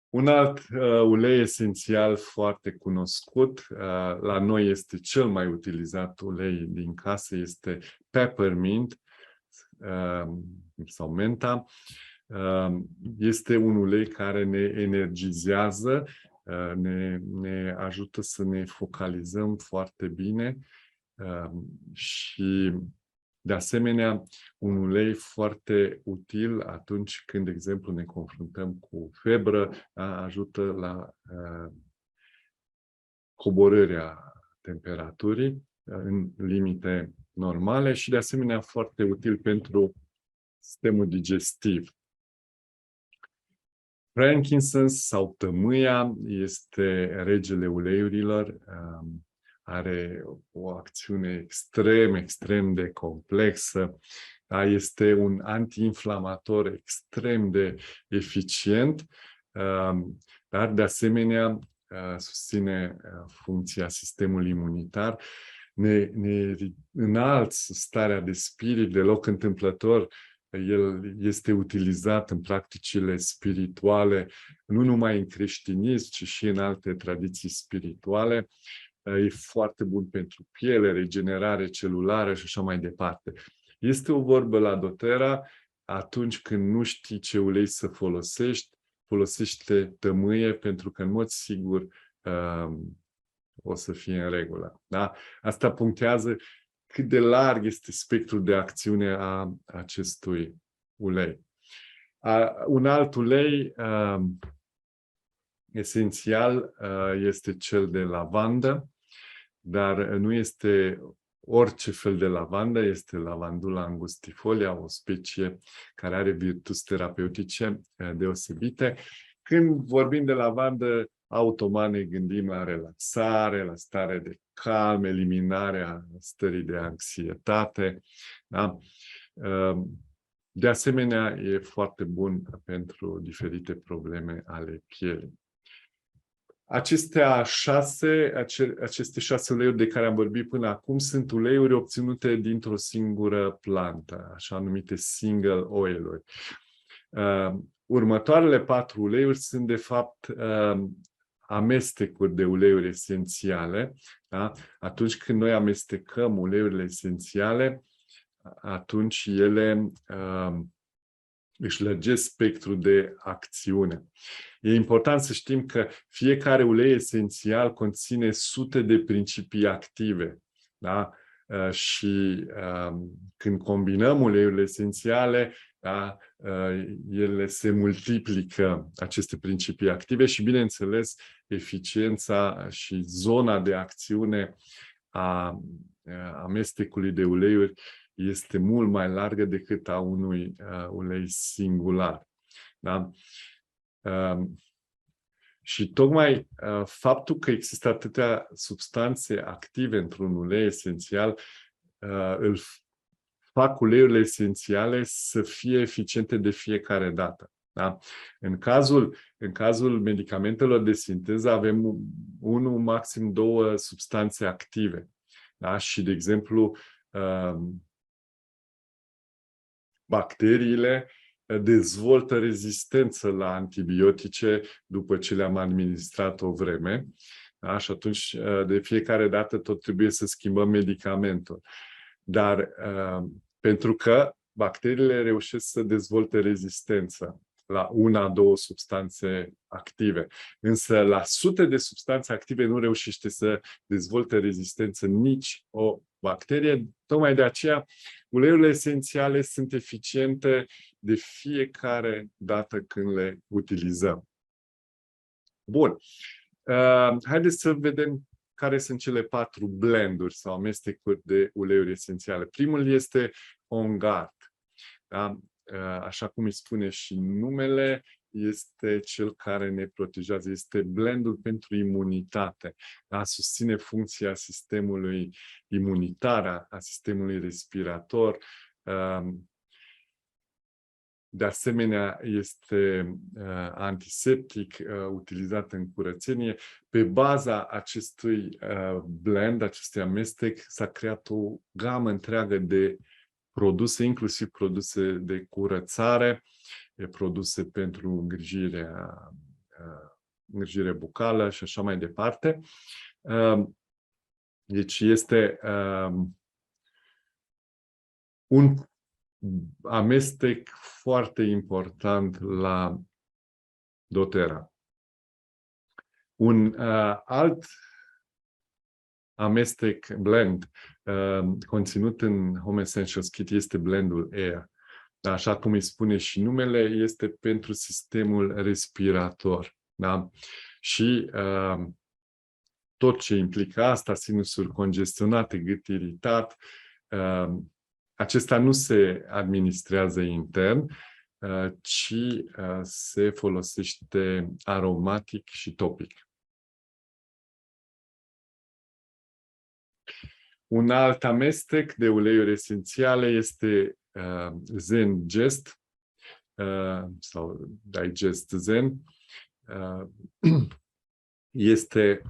Speaker 2: Un alt ulei esențial foarte cunoscut, la noi este cel mai utilizat ulei din casă, este peppermint sau menta. Este un ulei care ne energizează, ne ajută să ne focalizăm foarte bine și, de asemenea, un ulei foarte util atunci când, de exemplu, ne confruntăm cu febră, ajută la coborârea temperaturii în limite normale și, de asemenea, foarte util pentru sistemul digestiv. Frankincense sau tămâia este regele uleiurilor, are o acțiune extrem, extrem de complexă, este un antiinflamator extrem de eficient, dar de asemenea susține funcția sistemului imunitar, ne înalță starea de spirit, deloc întâmplător. El este utilizat în practicile spirituale, nu numai în creștinism, ci și în alte tradiții spirituale. E foarte bun pentru piele, regenerare celulară și așa mai departe. Este o vorbă la doTERRA: atunci când nu știi ce ulei să folosești, folosește tămâie, pentru că în mod sigur o să fie în regulă. Da? Asta punctează cât de larg este spectrul de acțiune a acestui ulei. Un alt ulei esențial este cel de lavandă, dar nu este orice fel de lavandă, este lavandula angustifolia, o specie care are virtuți terapeutice deosebite. Când vorbim de lavandă, automat ne gândim la relaxare, la stare de calm, eliminarea stării de anxietate. Da? De asemenea, e foarte bun pentru diferite probleme ale pielii. Aceste 6 uleiuri de care am vorbit până acum sunt uleiuri obținute dintr-o singură plantă, așa numite single oil-uri. Următoarele 4 uleiuri sunt, de fapt, amestecuri de uleiuri esențiale. Da? Atunci când noi amestecăm uleiurile esențiale, atunci ele își lărgesc spectrul de acțiune. E important să știm că fiecare ulei esențial conține sute de principii active. Da? Și când combinăm uleiurile esențiale, da, ele se multiplică, aceste principii active, și, bineînțeles, eficiența și zona de acțiune a amestecului de uleiuri este mult mai largă decât a unui ulei singular. Da? Și tocmai faptul că există atâtea substanțe active într-un ulei esențial îl fac uleiurile esențiale să fie eficiente de fiecare dată. Da? În cazul medicamentelor de sinteză avem 1, maxim 2 substanțe active. Da? Și, de exemplu, bacteriile dezvoltă rezistență la antibiotice după ce le-am administrat o vreme. Da? Și atunci, de fiecare dată, tot trebuie să schimbăm medicamentul. Dar pentru că bacteriile reușesc să dezvolte rezistență la una, două substanțe active. Însă la sute de substanțe active nu reușește să dezvolte rezistență nici o bacterie. Tocmai de aceea, uleiurile esențiale sunt eficiente de fiecare dată când le utilizăm. Bun. Haideți să vedem care sunt cele 4 blenduri sau amestecuri de uleiuri esențiale. Primul este On Guard. Da? Așa cum îi spune și numele, este cel care ne protejează. Este blendul pentru imunitate. Da? Susține funcția sistemului imunitar, a sistemului respirator. De asemenea, este antiseptic, utilizat în curățenie. Pe baza acestui blend, acestui amestec, s-a creat o gamă întreagă de produse, inclusiv produse de curățare, produse pentru îngrijire bucală și așa mai departe. Deci este un amestec foarte important la doTERRA. Un alt amestec blend conținut în Home Essentials Kit este blendul Air. Așa cum îi spune și numele, este pentru sistemul respirator. Da? Și tot ce implică asta, sinusuri congestionate, gât iritat, acesta nu se administrează intern, ci se folosește aromatic și topic. Un alt amestec de uleiuri esențiale este Zen Gest sau Digest Zen. Este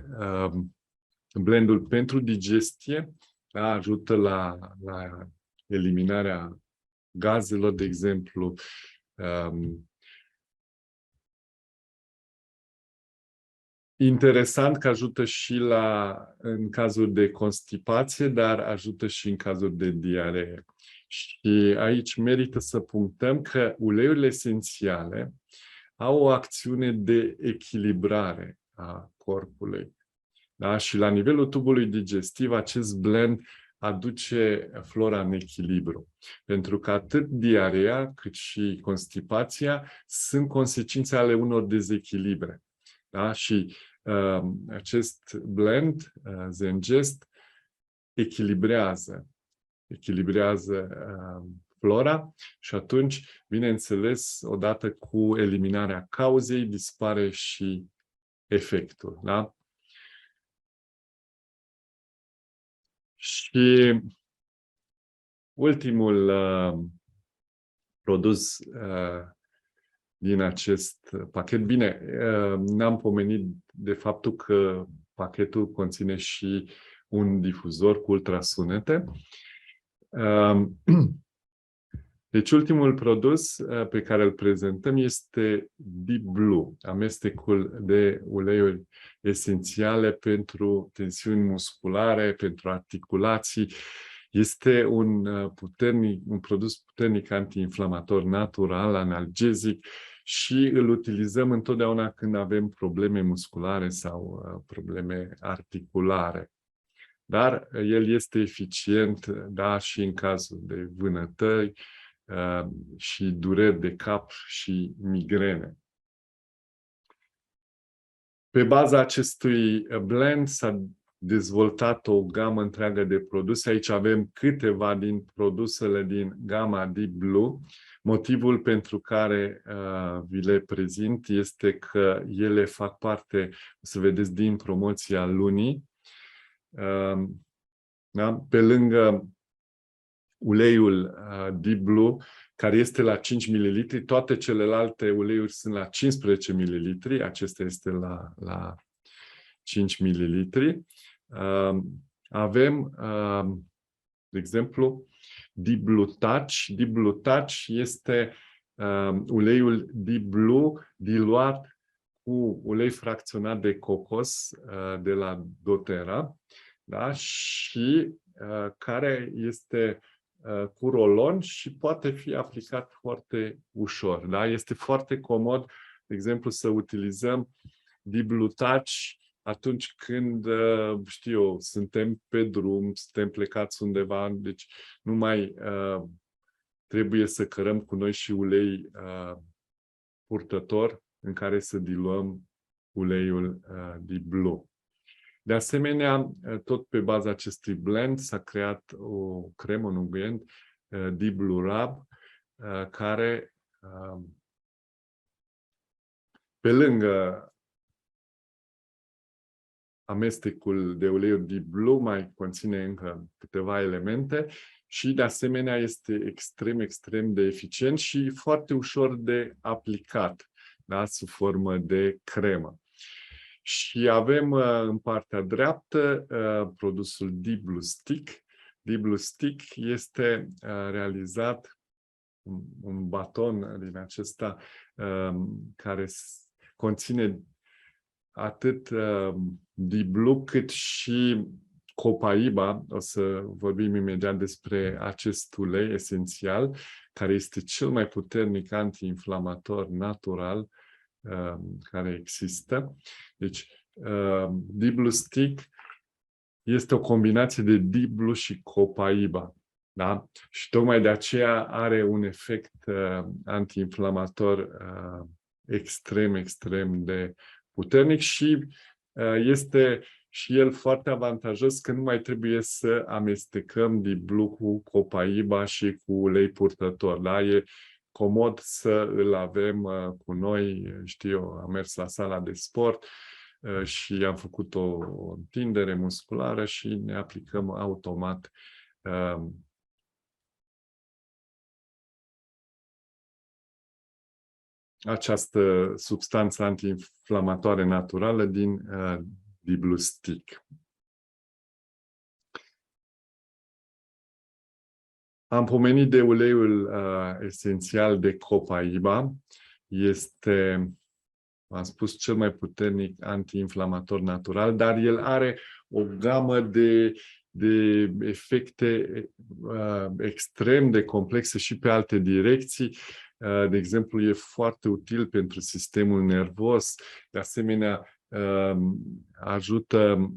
Speaker 2: blendul pentru digestie, da? Ajută la eliminarea gazelor, de exemplu. Interesant că ajută și în cazuri de constipație, dar ajută și în cazuri de diaree. Și aici merită să punctăm că uleiurile esențiale au o acțiune de echilibrare a corpului. Da? Și la nivelul tubului digestiv, acest blend aduce flora în echilibru. Pentru că atât diarea cât și constipația sunt consecințe ale unor dezechilibre. Da? Și acest blend, Zengest, echilibrează flora și atunci, bineînțeles, odată cu eliminarea cauzei, dispare și efectul. Da? Și ultimul produs din acest pachet. Bine, n-am pomenit de faptul că pachetul conține și un difuzor cu ultrasunete. Deci ultimul produs pe care îl prezentăm este Deep Blue, amestecul de uleiuri esențiale pentru tensiuni musculare, pentru articulații. Este un produs puternic antiinflamator natural, analgezic și îl utilizăm întotdeauna când avem probleme musculare sau probleme articulare. Dar el este eficient, da, și în cazul de vânătări și dureri de cap și migrene. Pe baza acestui blend s-a dezvoltat o gamă întreagă de produse. Aici avem câteva din produsele din gama Deep Blue. Motivul pentru care vi le prezint este că ele fac parte, o să vedeți, din promoția lunii. Da? Pe lângă uleiul Deep Blue, care este la 5 ml, toate celelalte uleiuri sunt la 15 ml, acesta este la 5 ml. Avem De exemplu, Diblutaci este uleiul Diblu diluat cu ulei fracționat de cocos de la doTERRA, da? Și care este cu rolon și poate fi aplicat foarte ușor. Da? Este foarte comod, de exemplu, să utilizăm Diblutaci atunci când, știu eu, suntem pe drum, suntem plecați undeva, deci nu mai trebuie să cărăm cu noi și ulei purtător în care să diluăm uleiul Diblu. De asemenea, tot pe baza acestui blend s-a creat o cremă, un unghient, Diblu Rub, care, pe lângă amestecul de uleiuri Diblu, mai conține încă câteva elemente și, de asemenea, este extrem, extrem de eficient și foarte ușor de aplicat, da? Sub formă de cremă. Și avem în partea dreaptă produsul Diblu Stick. Diblu Stick este realizat un baton din acesta care conține atât Diblu cât și Copaiba. O să vorbim imediat despre acest ulei esențial, care este cel mai puternic antiinflamator natural care există. Deci, Diblu Stick este o combinație de Diblu și Copaiba. Da? Și tocmai de aceea are un efect antiinflamator extrem, extrem de puternic și este și el foarte avantajos că nu mai trebuie să amestecăm Diblu cu Copaiba și cu ulei purtător. Da? E comod să îl avem cu noi, știu eu, am mers la sala de sport și am făcut o întindere musculară și ne aplicăm automat această substanță antiinflamatoare naturală din Diblu Stick. Am pomenit de uleiul esențial de Copaiba. Este, am spus, cel mai puternic antiinflamator natural, dar el are o gamă de efecte extrem de complexe și pe alte direcții. De exemplu, e foarte util pentru sistemul nervos. De asemenea, ajută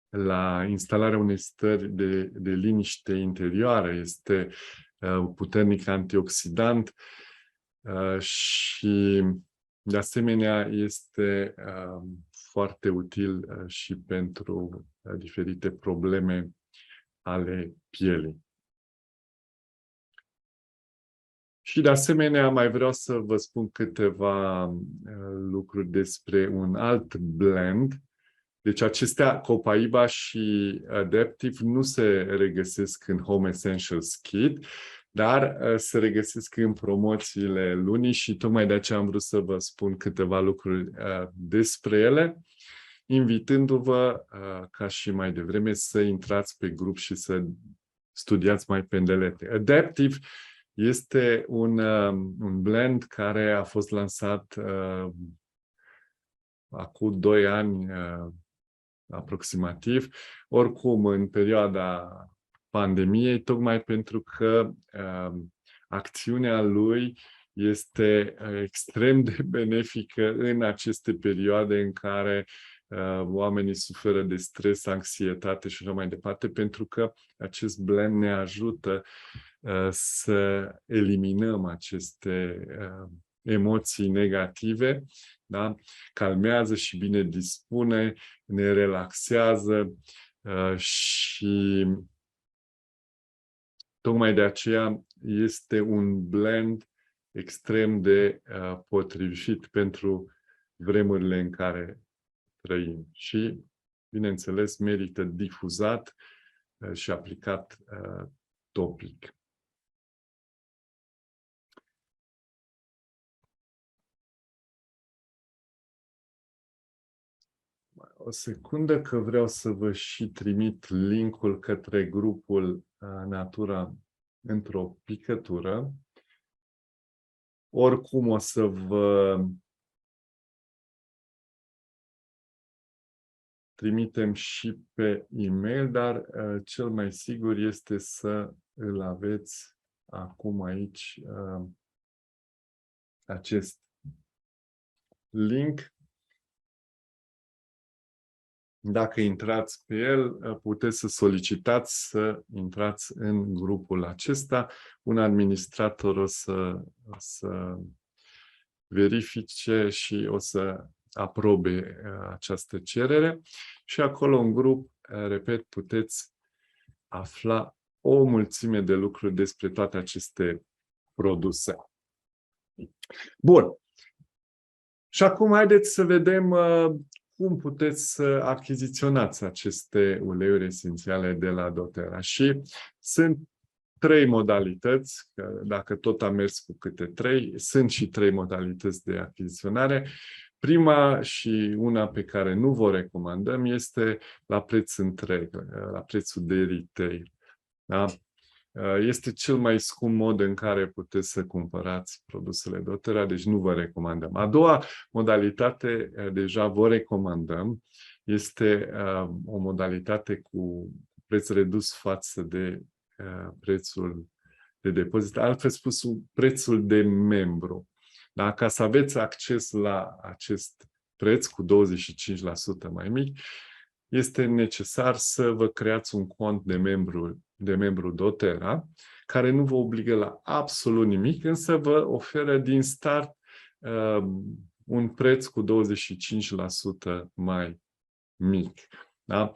Speaker 2: la instalarea unei stări de liniște interioară. Este puternic antioxidant și, de asemenea, este foarte util și pentru diferite probleme ale pielii. Și, de asemenea, mai vreau să vă spun câteva lucruri despre un alt blend. Deci acestea, Copaiba și Adaptive, nu se regăsesc în Home Essentials Kit, dar se regăsesc în promoțiile lunii și tocmai de aceea am vrut să vă spun câteva lucruri despre ele, invitându-vă, ca și mai devreme, să intrați pe grup și să studiați mai pendelete. Adaptive este un blend care a fost lansat acum 2 ani aproximativ, oricum în perioada pandemiei, tocmai pentru că acțiunea lui este extrem de benefică în aceste perioade în care oamenii suferă de stres, anxietate și așa mai departe, pentru că acest blend ne ajută să eliminăm aceste emoții negative, da? Calmează și bine dispune, ne relaxează și tocmai de aceea este un blend extrem de potrivit pentru vremurile în care trăim și, bineînțeles, merită difuzat și aplicat topic. O secundă că vreau să vă și trimit linkul către grupul Natura într-o picătură. Oricum o să vă trimitem și pe e-mail, dar cel mai sigur este să îl aveți acum aici, acest link. Dacă intrați pe el, puteți să solicitați să intrați în grupul acesta. Un administrator o să verifice și o să aprobe această cerere. Și acolo în grup, repet, puteți afla o mulțime de lucruri despre toate aceste produse. Bun. Și acum haideți să vedem cum puteți să achiziționați aceste uleiuri esențiale de la doTERRA. Și sunt 3 modalități, dacă tot am mers cu câte 3, sunt și 3 modalități de achiziționare. Prima și una pe care nu vă recomandăm este la preț întreg, la prețul de retail. Da? Este cel mai scump mod în care puteți să cumpărați produsele doTERRA, deci nu vă recomandăm. A doua modalitate, deja vă recomandăm, este o modalitate cu preț redus față de prețul de depozit, altfel spus, prețul de membru. Da? Ca să aveți acces la acest preț cu 25% mai mic, este necesar să vă creați un cont de membru doTERRA, care nu vă obligă la absolut nimic, însă vă oferă din start un preț cu 25% mai mic. Da?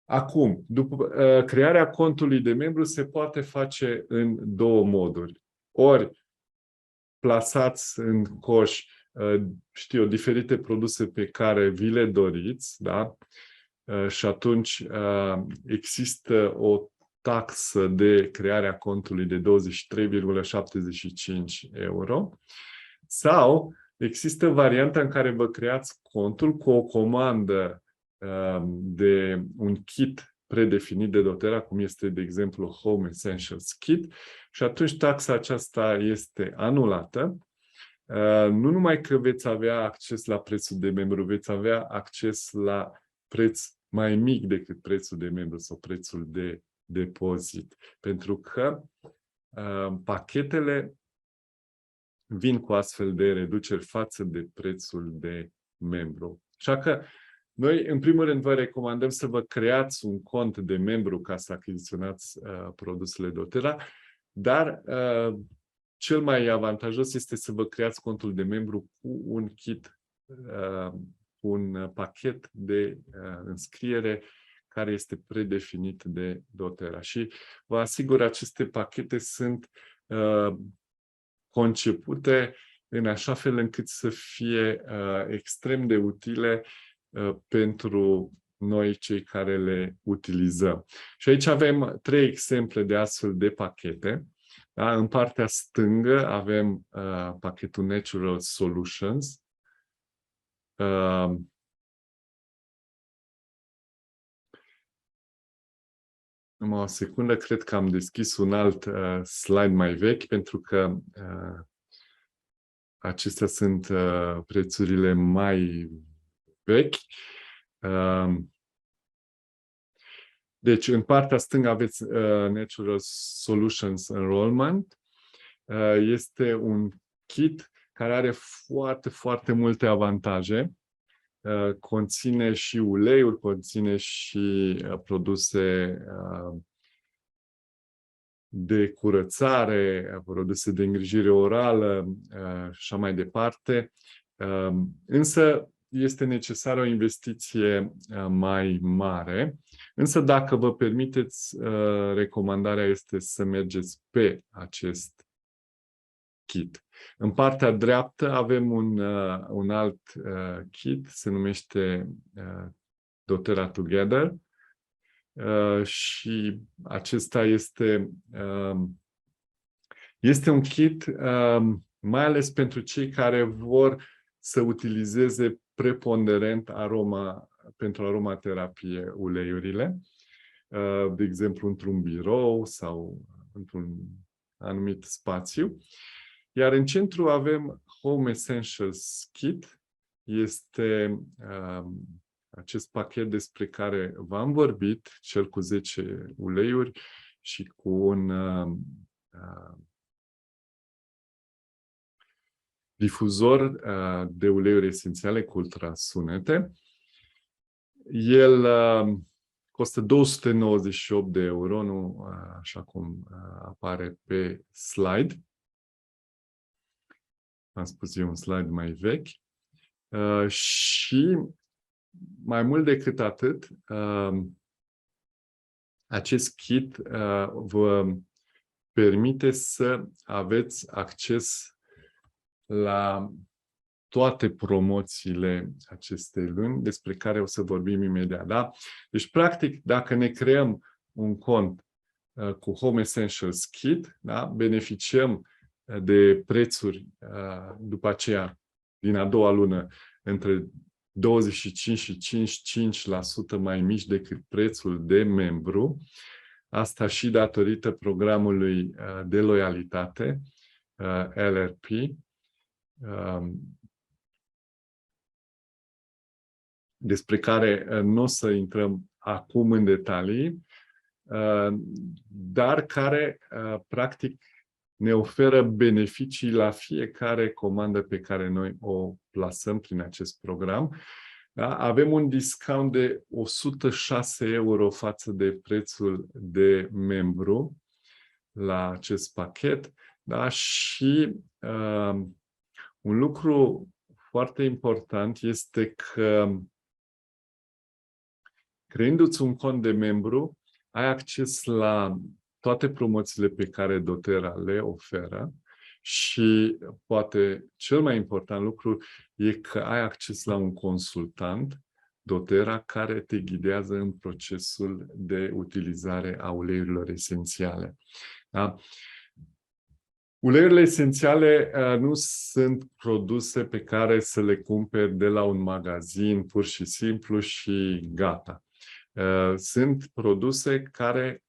Speaker 2: Acum, după crearea contului de membru se poate face în 2 moduri. Ori plasați în coș, știu, diferite produse pe care vi le doriți, da? Și atunci există o taxă de creare a contului de 23,75 euro. Sau există varianta în care vă creați contul cu o comandă de un kit predefinit de doTERRA, cum este, de exemplu, Home Essentials Kit, și atunci taxa aceasta este anulată. Nu numai că veți avea acces la prețul de membru, veți avea acces la preț mai mic decât prețul de membru sau prețul de depozit, pentru că pachetele vin cu astfel de reduceri față de prețul de membru. Așa că noi, în primul rând, vă recomandăm să vă creați un cont de membru ca să achiziționați produsele doTERRA, dar cel mai avantajos este să vă creați contul de membru cu un kit, un pachet de înscriere care este predefinit de doTERRA. Și vă asigur, aceste pachete sunt concepute în așa fel încât să fie extrem de utile pentru noi cei care le utilizăm. Și aici avem 3 exemple de astfel de pachete. Da? În partea stângă avem pachetul Natural Solutions. Numai o secundă, cred că am deschis un alt slide mai vechi, pentru că acestea sunt prețurile mai vechi. Deci, în partea stângă aveți Natural Solutions Enrollment. Este un kit care are foarte, foarte multe avantaje. Conține și uleiuri, conține și produse de curățare, produse de îngrijire orală și așa mai departe. Însă este necesară o investiție mai mare. Însă dacă vă permiteți, recomandarea este să mergeți pe acest kit. În partea dreaptă avem un alt kit, se numește doTERRA Together. Și acesta este un kit mai ales pentru cei care vor să utilizeze preponderent pentru aromaterapie uleiurile, de exemplu într-un birou sau într-un anumit spațiu. Iar în centru avem Home Essentials Kit. Este acest pachet despre care v-am vorbit, cel cu 10 uleiuri și cu un difuzor de uleiuri esențiale cu ultrasunete. El costă 298 de euro, nu așa cum apare pe slide. Am spus eu un slide mai vechi. Și mai mult decât atât, acest kit vă permite să aveți acces la toate promoțiile acestei luni, despre care o să vorbim imediat. Da? Deci, practic, dacă ne creăm un cont cu Home Essentials Kit, da? Beneficiem de prețuri după aceea, din a doua lună, între 25 și 55% mai mici decât prețul de membru. Asta și datorită programului de loialitate, LRP, despre care nu o să intrăm acum în detalii, dar care, practic, ne oferă beneficii la fiecare comandă pe care noi o plasăm prin acest program. Da? Avem un discount de 106 euro față de prețul de membru la acest pachet. Da? Și un lucru foarte important este că, creându-ți un cont de membru, ai acces la toate promoțiile pe care doTERRA le oferă și poate cel mai important lucru e că ai acces la un consultant doTERRA care te ghidează în procesul de utilizare a uleiurilor esențiale. Da? Uleiurile esențiale nu sunt produse pe care să le cumperi de la un magazin pur și simplu și gata. Sunt produse care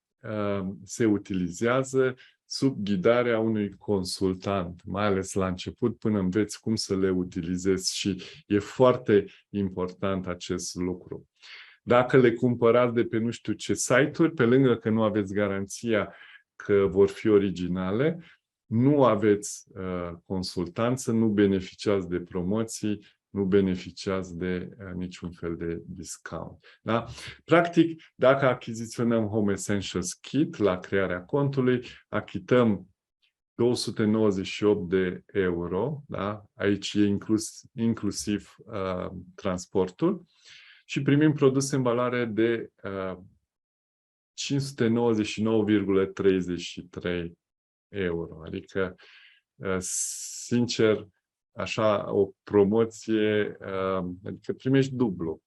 Speaker 2: se utilizează sub ghidarea unui consultant, mai ales la început, până înveți cum să le utilizezi și e foarte important acest lucru. Dacă le cumpărați de pe nu știu ce site-uri, pe lângă că nu aveți garanția că vor fi originale, nu aveți consultanță, nu beneficiați de promoții, nu beneficiați de niciun fel de discount. Da? Practic, dacă achiziționăm Home Essentials Kit la crearea contului, achităm 298 de euro, da? Aici e inclusiv transportul, și primim produse în valoare de 599,33 euro. Adică, sincer, așa, o promoție, adică primești dublu.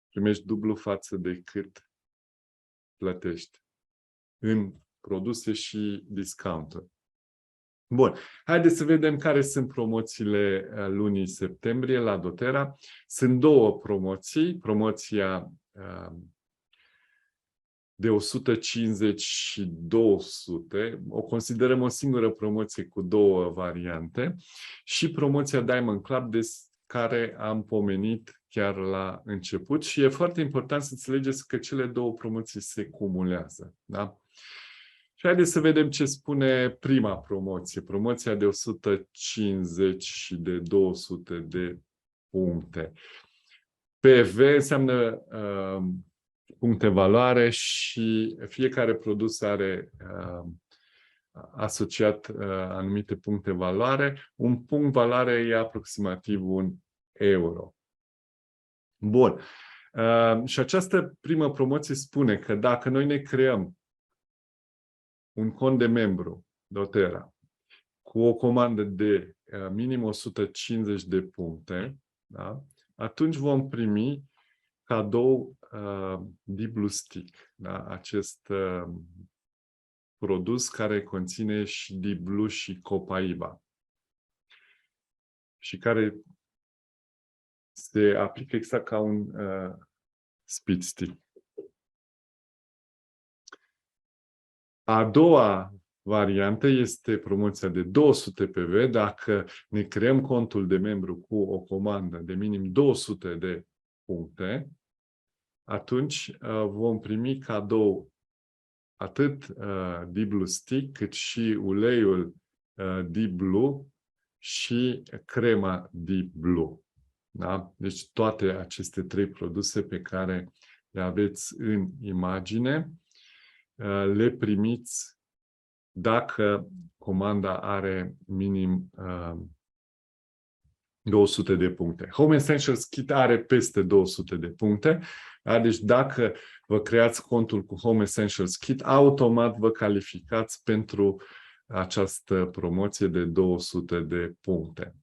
Speaker 2: Primești dublu față de cât plătești în produse și discounturi. Bun, haideți să vedem care sunt promoțiile lunii septembrie la doTERRA. Sunt două promoții. Promoția de 150 și 200, o considerăm o singură promoție cu două variante, și promoția Diamond Club, de care am pomenit chiar la început, și e foarte important să înțelegeți că cele două promoții se cumulează. Da? Și haideți să vedem ce spune prima promoție, promoția de 150 și de 200 de puncte. PV înseamnă puncte valoare și fiecare produs are asociat anumite puncte valoare. Un punct valoare e aproximativ 1 euro. Bun. Și această primă promoție spune că dacă noi ne creăm un cont de membru doTERRA cu o comandă de minim 150 de puncte, da? Atunci vom primi cadou Diblu Stick, da? Acest produs care conține și Diblu și Copaiba. și care se aplică exact ca un speed stick. A doua variantă este promoția de 200 PV. Dacă ne creăm contul de membru cu o comandă de minim 200 de puncte, atunci vom primi cadou atât Deep Blue Stick, cât și uleiul Deep Blue și crema Deep Blue. Da? Deci toate aceste trei produse pe care le aveți în imagine, le primiți dacă comanda are minim 200 de puncte. Home Essentials Kit are peste 200 de puncte. Da? Deci dacă vă creați contul cu Home Essentials Kit, automat vă calificați pentru această promoție de 200 de puncte.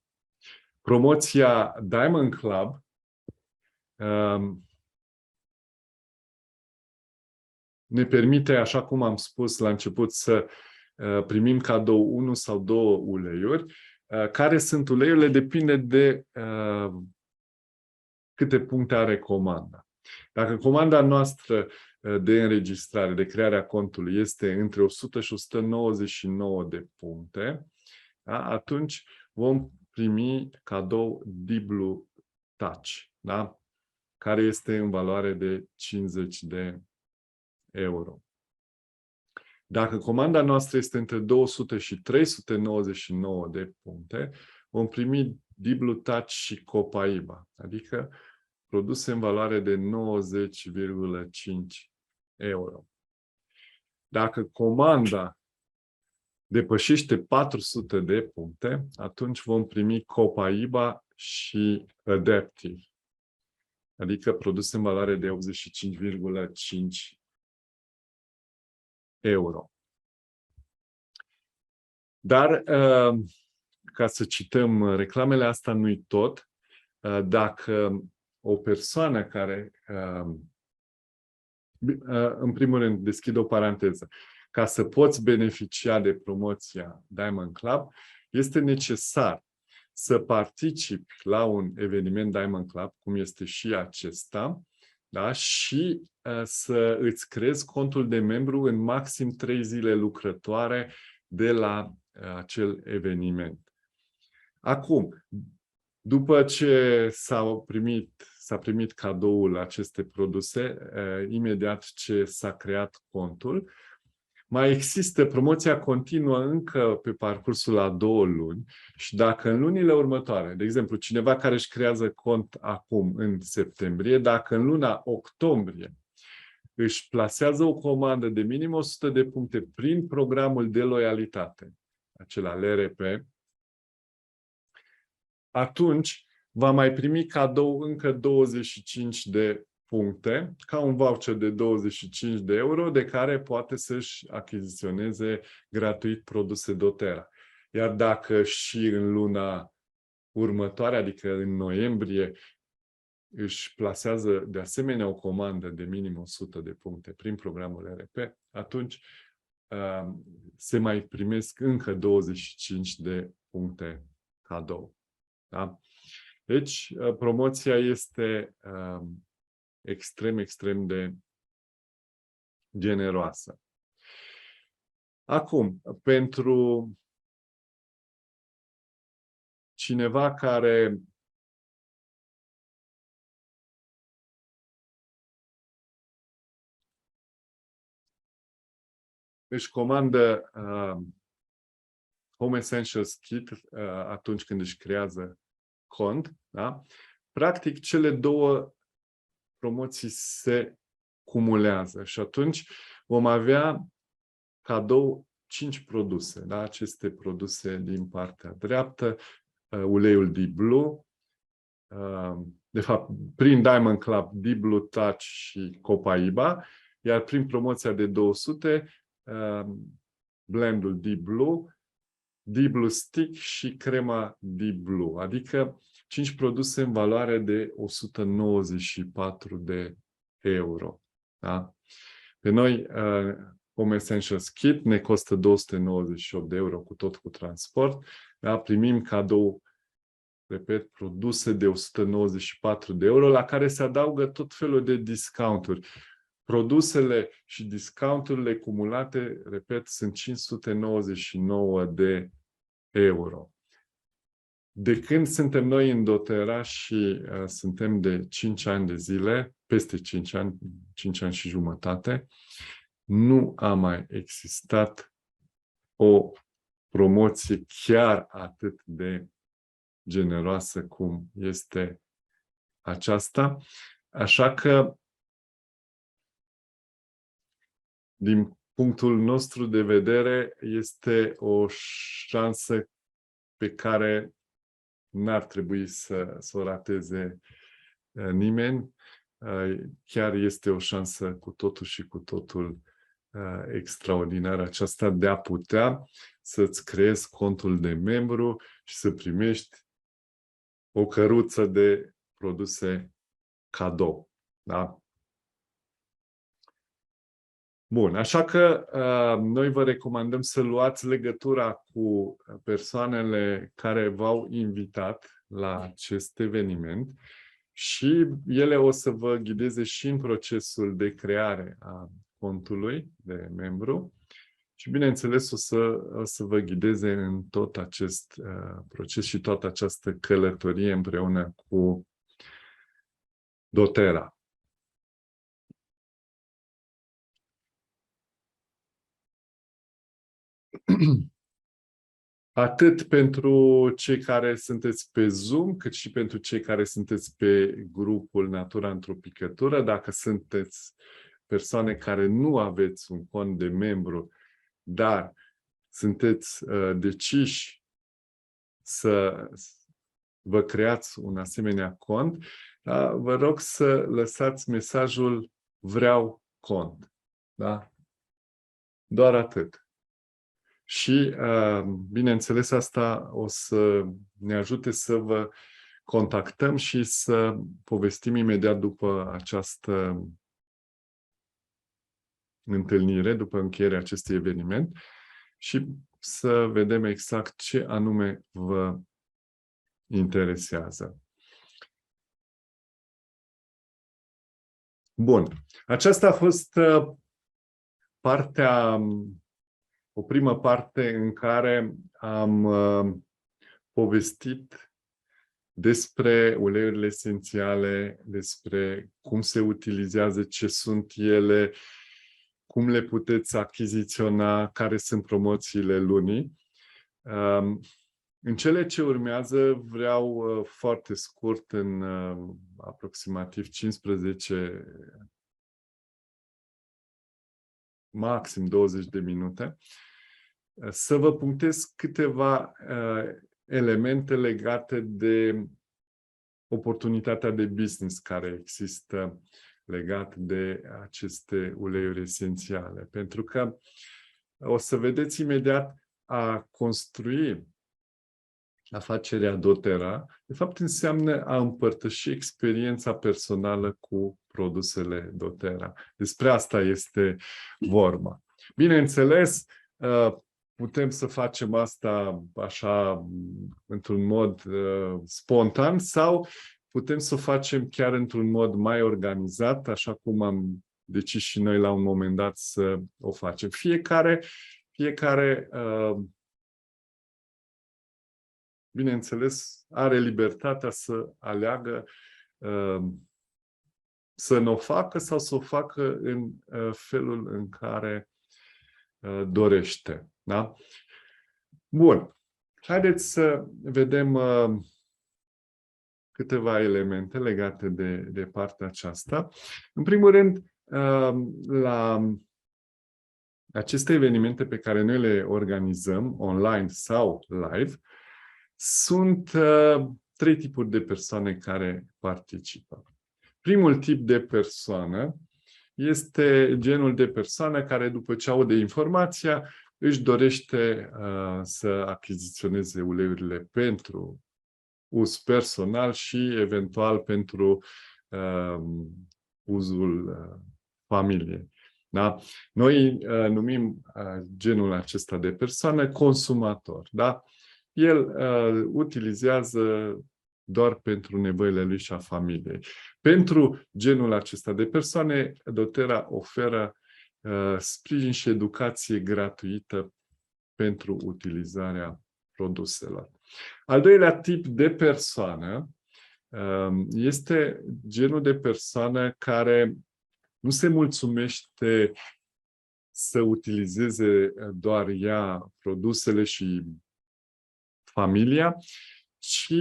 Speaker 2: Promoția Diamond Club ne permite, așa cum am spus la început, să primim cadou 1 sau 2 uleiuri. Care sunt uleiurile depinde de câte puncte are comanda. Dacă comanda noastră de înregistrare, de crearea contului este între 100 și 199 de puncte, da? Atunci vom primi cadou Deep Blue Touch, da? Care este în valoare de 50 de euro. Dacă comanda noastră este între 200 și 399 de puncte, vom primi Deep Blue Touch și Copaiba, adică produse în valoare de 90,5 euro. Dacă comanda depășește 400 de puncte, atunci vom primi Copaiba și Adaptive, adică produse în valoare de 85,5 euro. Dar, ca să cităm reclamele, asta nu-i tot. Dacă o persoană care, în primul rând, deschid o paranteză, ca să poți beneficia de promoția Diamond Club, este necesar să participi la un eveniment Diamond Club, cum este și acesta, da? Și să îți creezi contul de membru în maxim 3 zile lucrătoare de la acel eveniment. Acum, după ce s-a primit cadoul aceste produse, imediat ce s-a creat contul, mai există promoția continuă încă pe parcursul a 2 luni și dacă în lunile următoare, de exemplu, cineva care își creează cont acum în septembrie, dacă în luna octombrie își plasează o comandă de minim 100 de puncte prin programul de loialitate, acela LRP, atunci va mai primi cadou încă 25 de puncte, ca un voucher de 25 de euro, de care poate să-și achiziționeze gratuit produse doTERRA. Iar dacă și în luna următoare, adică în noiembrie, își plasează de asemenea o comandă de minim 100 de puncte prin programul RP, atunci se mai primesc încă 25 de puncte cadou. Da? Deci, promoția este extrem, extrem de generoasă. Acum, pentru cineva care își comandă Home Essentials Kit atunci când își creează cont, da? Practic, cele 2 promoții se cumulează și atunci vom avea cadou 5 produse, da? Aceste produse din partea dreaptă, uleiul Deep Blue, de fapt, prin Diamond Club, Deep Blue Touch și Copaiba, iar prin promoția de 200, blendul Deep Blue, Deep Blue Stick și crema Deep Blue, adică 5 produse în valoare de 194 de euro. Da? Pe noi, Home Essentials Kit ne costă 298 de euro cu tot cu transport. Da? Primim cadou repet, produse de 194 de euro, la care se adaugă tot felul de discounturi. Produsele și discounturile cumulate, repet, sunt 599 de euro. De când suntem noi în doTERRA și suntem de 5 ani de zile, peste 5 ani și jumătate, nu a mai existat o promoție chiar atât de generoasă cum este aceasta. Așa că, din punctul nostru de vedere, este o șansă pe care n-ar trebui să o rateze nimeni. Chiar este o șansă cu totul și cu totul extraordinară aceasta de a putea să-ți creezi contul de membru și să primești o căruță de produse cadou. Da? Bun, așa că noi vă recomandăm să luați legătura cu persoanele care v-au invitat la acest eveniment și ele o să vă ghideze și în procesul de creare a contului de membru și, bineînțeles, o să vă ghideze în tot acest proces și toată această călătorie împreună cu doTERRA. Atât pentru cei care sunteți pe Zoom, cât și pentru cei care sunteți pe grupul Natura într-o picătură. Dacă sunteți persoane care nu aveți un cont de membru, dar sunteți deciși să vă creați un asemenea cont, da? Vă rog să lăsați mesajul "vreau cont". Da? Doar atât. Și, bineînțeles, asta o să ne ajute să vă contactăm și să povestim imediat după această întâlnire, după încheierea acestui eveniment și să vedem exact ce anume vă interesează. Bun. Aceasta a fost o primă parte în care am povestit despre uleiurile esențiale, despre cum se utilizează, ce sunt ele, cum le puteți achiziționa, care sunt promoțiile lunii. În cele ce urmează vreau foarte scurt, în aproximativ 15, maxim 20 de minute, să vă punctez câteva elemente legate de oportunitatea de business care există legat de aceste uleiuri esențiale. Pentru că o să vedeți imediat, a construi afacerea doTERRA, de fapt înseamnă a împărtăși experiența personală cu produsele doTERRA. Despre asta este vorba. Bineînțeles, putem să facem asta așa, într-un mod spontan, sau putem să o facem chiar într-un mod mai organizat, așa cum am decis și noi la un moment dat să o facem. Fiecare bineînțeles, are libertatea să aleagă să nu o facă sau să o facă în felul în care dorește. Da? Bun. Haideți să vedem câteva elemente legate de partea aceasta. În primul rând, la aceste evenimente pe care noi le organizăm, online sau live, sunt 3 tipuri de persoane care participă. Primul tip de persoană este genul de persoană care, după ce aude informația, își dorește să achiziționeze uleiurile pentru uz personal și eventual pentru uzul familiei. Da? Noi numim genul acesta de persoană consumator. Da? El utilizează doar pentru nevoile lui și a familiei. Pentru genul acesta de persoane, doTERRA oferă sprijin și educație gratuită pentru utilizarea produselor. Al doilea tip de persoană este genul de persoană care nu se mulțumește să utilizeze doar ea produsele și familia, ci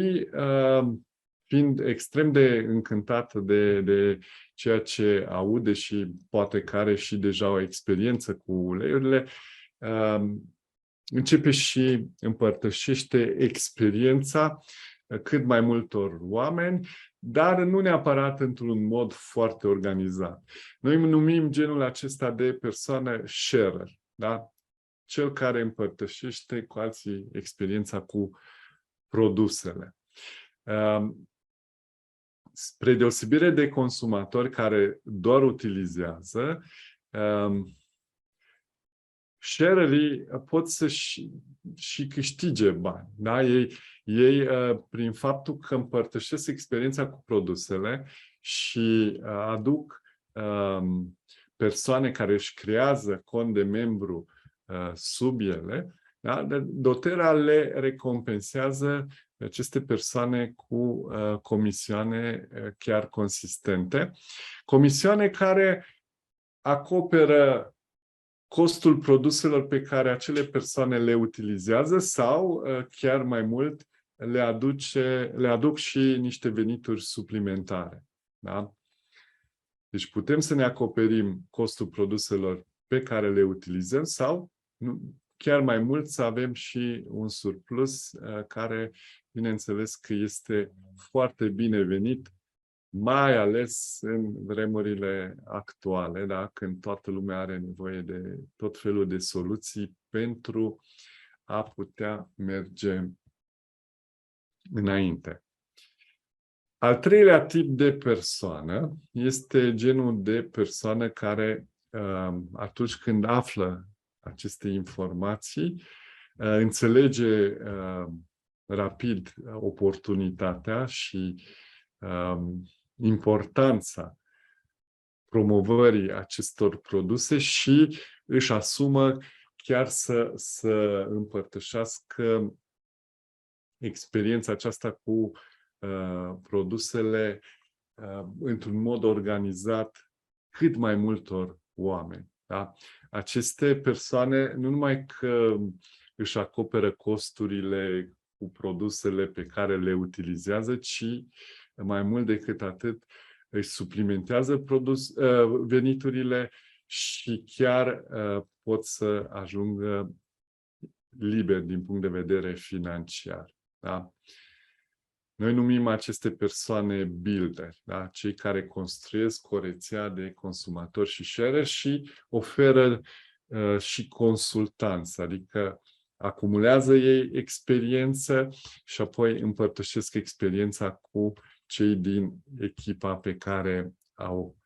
Speaker 2: fiind extrem de încântată de ceea ce aude și poate că are și deja o experiență cu uleiurile, începe și împărtășește experiența cât mai multor oameni, dar nu neapărat într-un mod foarte organizat. Noi numim genul acesta de persoană sharer, da? Cel care împărtășește cu alții experiența cu produsele. Spre deosebire de consumatori care doar utilizează, sharerii pot să și câștige bani. Da? Ei, prin faptul că împărtășesc experiența cu produsele și aduc persoane care își creează cont de membru sub ele, da? doTERRA le recompensează aceste persoane cu comisioane chiar consistente. Comisioane care acoperă costul produselor pe care acele persoane le utilizează sau, chiar mai mult, le aduc și niște venituri suplimentare. Da? Deci putem să ne acoperim costul produselor pe care le utilizăm sau, chiar mai mult, să avem și un surplus care, bineînțeles, că este foarte binevenit, mai ales în vremurile actuale, da? Când toată lumea are nevoie de tot felul de soluții pentru a putea merge înainte. Al treilea tip de persoană este genul de persoană care, atunci când află aceste informații, înțelege rapid oportunitatea și importanța promovării acestor produse și își asumă chiar să împărtășească experiența aceasta cu produsele într-un mod organizat cât mai multor oameni. Da? Aceste persoane nu numai că își acoperă costurile cu produsele pe care le utilizează, ci mai mult decât atât își suplimentează veniturile și chiar pot să ajungă liberi din punct de vedere financiar. Da? Noi numim aceste persoane builder, da? Cei care construiesc o rețea de consumatori și share și oferă și consultanță, adică acumulează ei experiență și apoi împărtășesc experiența cu cei din echipa pe care au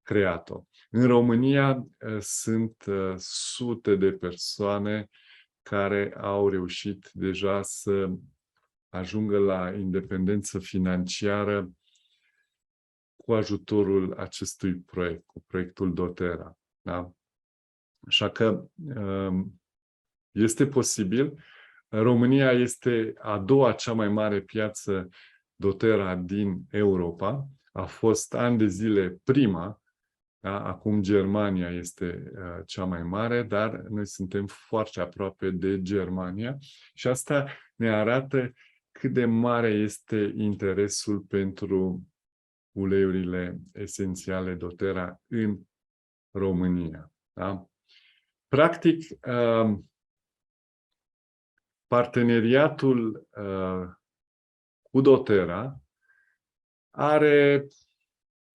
Speaker 2: creat-o. În România sunt sute de persoane care au reușit deja să ajungă la independență financiară cu ajutorul acestui proiect, cu proiectul doTERRA. Da? Așa că este posibil. România este a doua cea mai mare piață doTERRA din Europa. A fost ani de zile prima. Da? Acum Germania este cea mai mare, dar noi suntem foarte aproape de Germania și asta ne arată cât de mare este interesul pentru uleiurile esențiale doTERRA în România. Da? Practic, parteneriatul cu doTERRA are,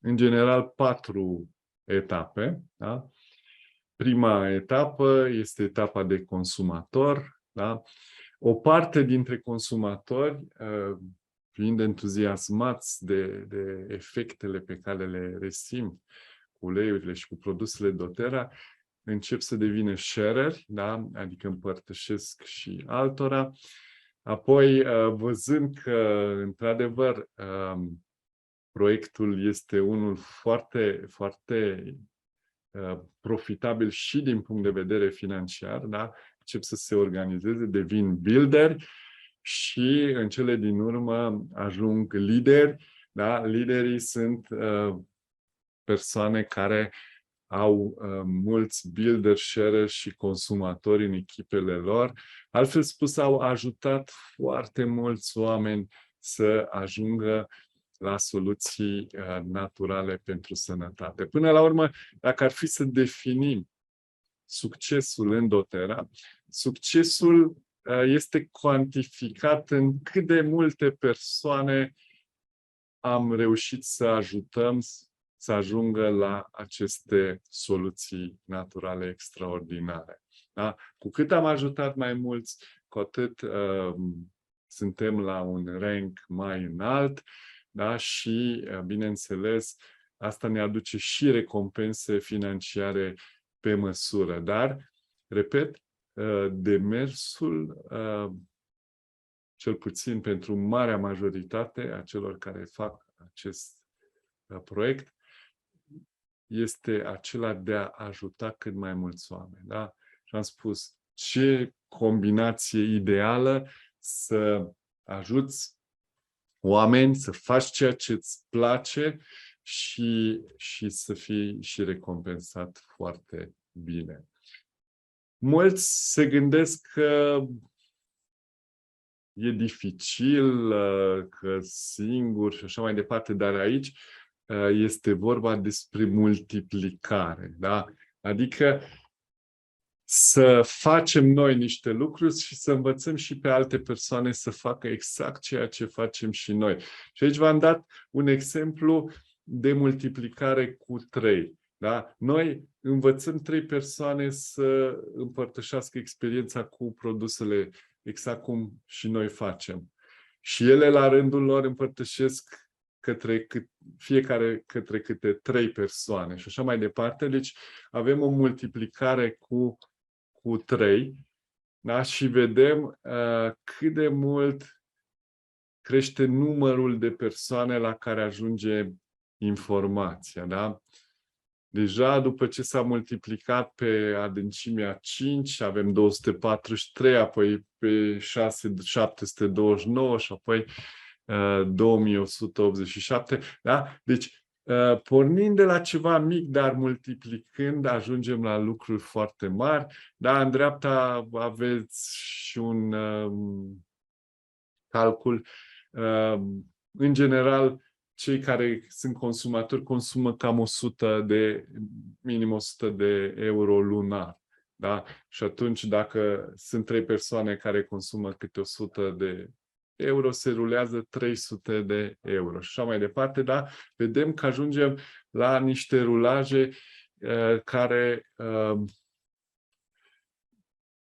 Speaker 2: în general, 4 etape. Da? Prima etapă este etapa de consumator. Da? O parte dintre consumatori, fiind entuziasmați de efectele pe care le resimt cu uleiurile și cu produsele doTERRA, încep să devină shareri, da? Adică împărtășesc și altora. Apoi, văzând că, într-adevăr, proiectul este unul foarte, foarte profitabil și din punct de vedere financiar, da? Încep să se organizeze, devin builderi și în cele din urmă ajung lideri. Da? Liderii sunt persoane care au mulți builder, share și consumatori în echipele lor. Altfel spus, au ajutat foarte mulți oameni să ajungă la soluții naturale pentru sănătate. Până la urmă, dacă ar fi să definim succesul în doTERRA, succesul este cuantificat în cât de multe persoane am reușit să ajutăm să ajungă la aceste soluții naturale extraordinare. Da? Cu cât am ajutat mai mulți, cu atât suntem la un rank mai înalt, da? Și, bineînțeles, asta ne aduce și recompense financiare pe măsură. Dar, repet, demersul, cel puțin pentru marea majoritate a celor care fac acest proiect, este acela de a ajuta cât mai mulți oameni. Da? Și am spus, ce combinație ideală să ajuți oameni să faci ceea ce îți place și să fii și recompensat foarte bine. Mulți se gândesc că e dificil, că singur și așa mai departe, dar aici este vorba despre multiplicare. Da? Adică să facem noi niște lucruri și să învățăm și pe alte persoane să facă exact ceea ce facem și noi. Și aici v-am dat un exemplu de multiplicare cu 3. Da? Noi învățăm 3 persoane să împărtășească experiența cu produsele exact cum și noi facem. Și ele, la rândul lor, împărtășesc fiecare către câte 3 persoane și așa mai departe. Deci avem o multiplicare cu 3, da? Și vedem cât de mult crește numărul de persoane la care ajunge informația. Da? Deja după ce s-a multiplicat pe adâncimea 5, avem 243, apoi pe 6, 729 și apoi 2187. Da? Deci, pornind de la ceva mic, dar multiplicând, ajungem la lucruri foarte mari. Da? În dreapta aveți și un calcul. În general, cei care sunt consumatori consumă cam minim 100 de euro lunar. Da? Și atunci, dacă sunt 3 persoane care consumă câte 100 de euro, se rulează 300 de euro. Și așa mai departe, da? Vedem că ajungem la niște rulaje care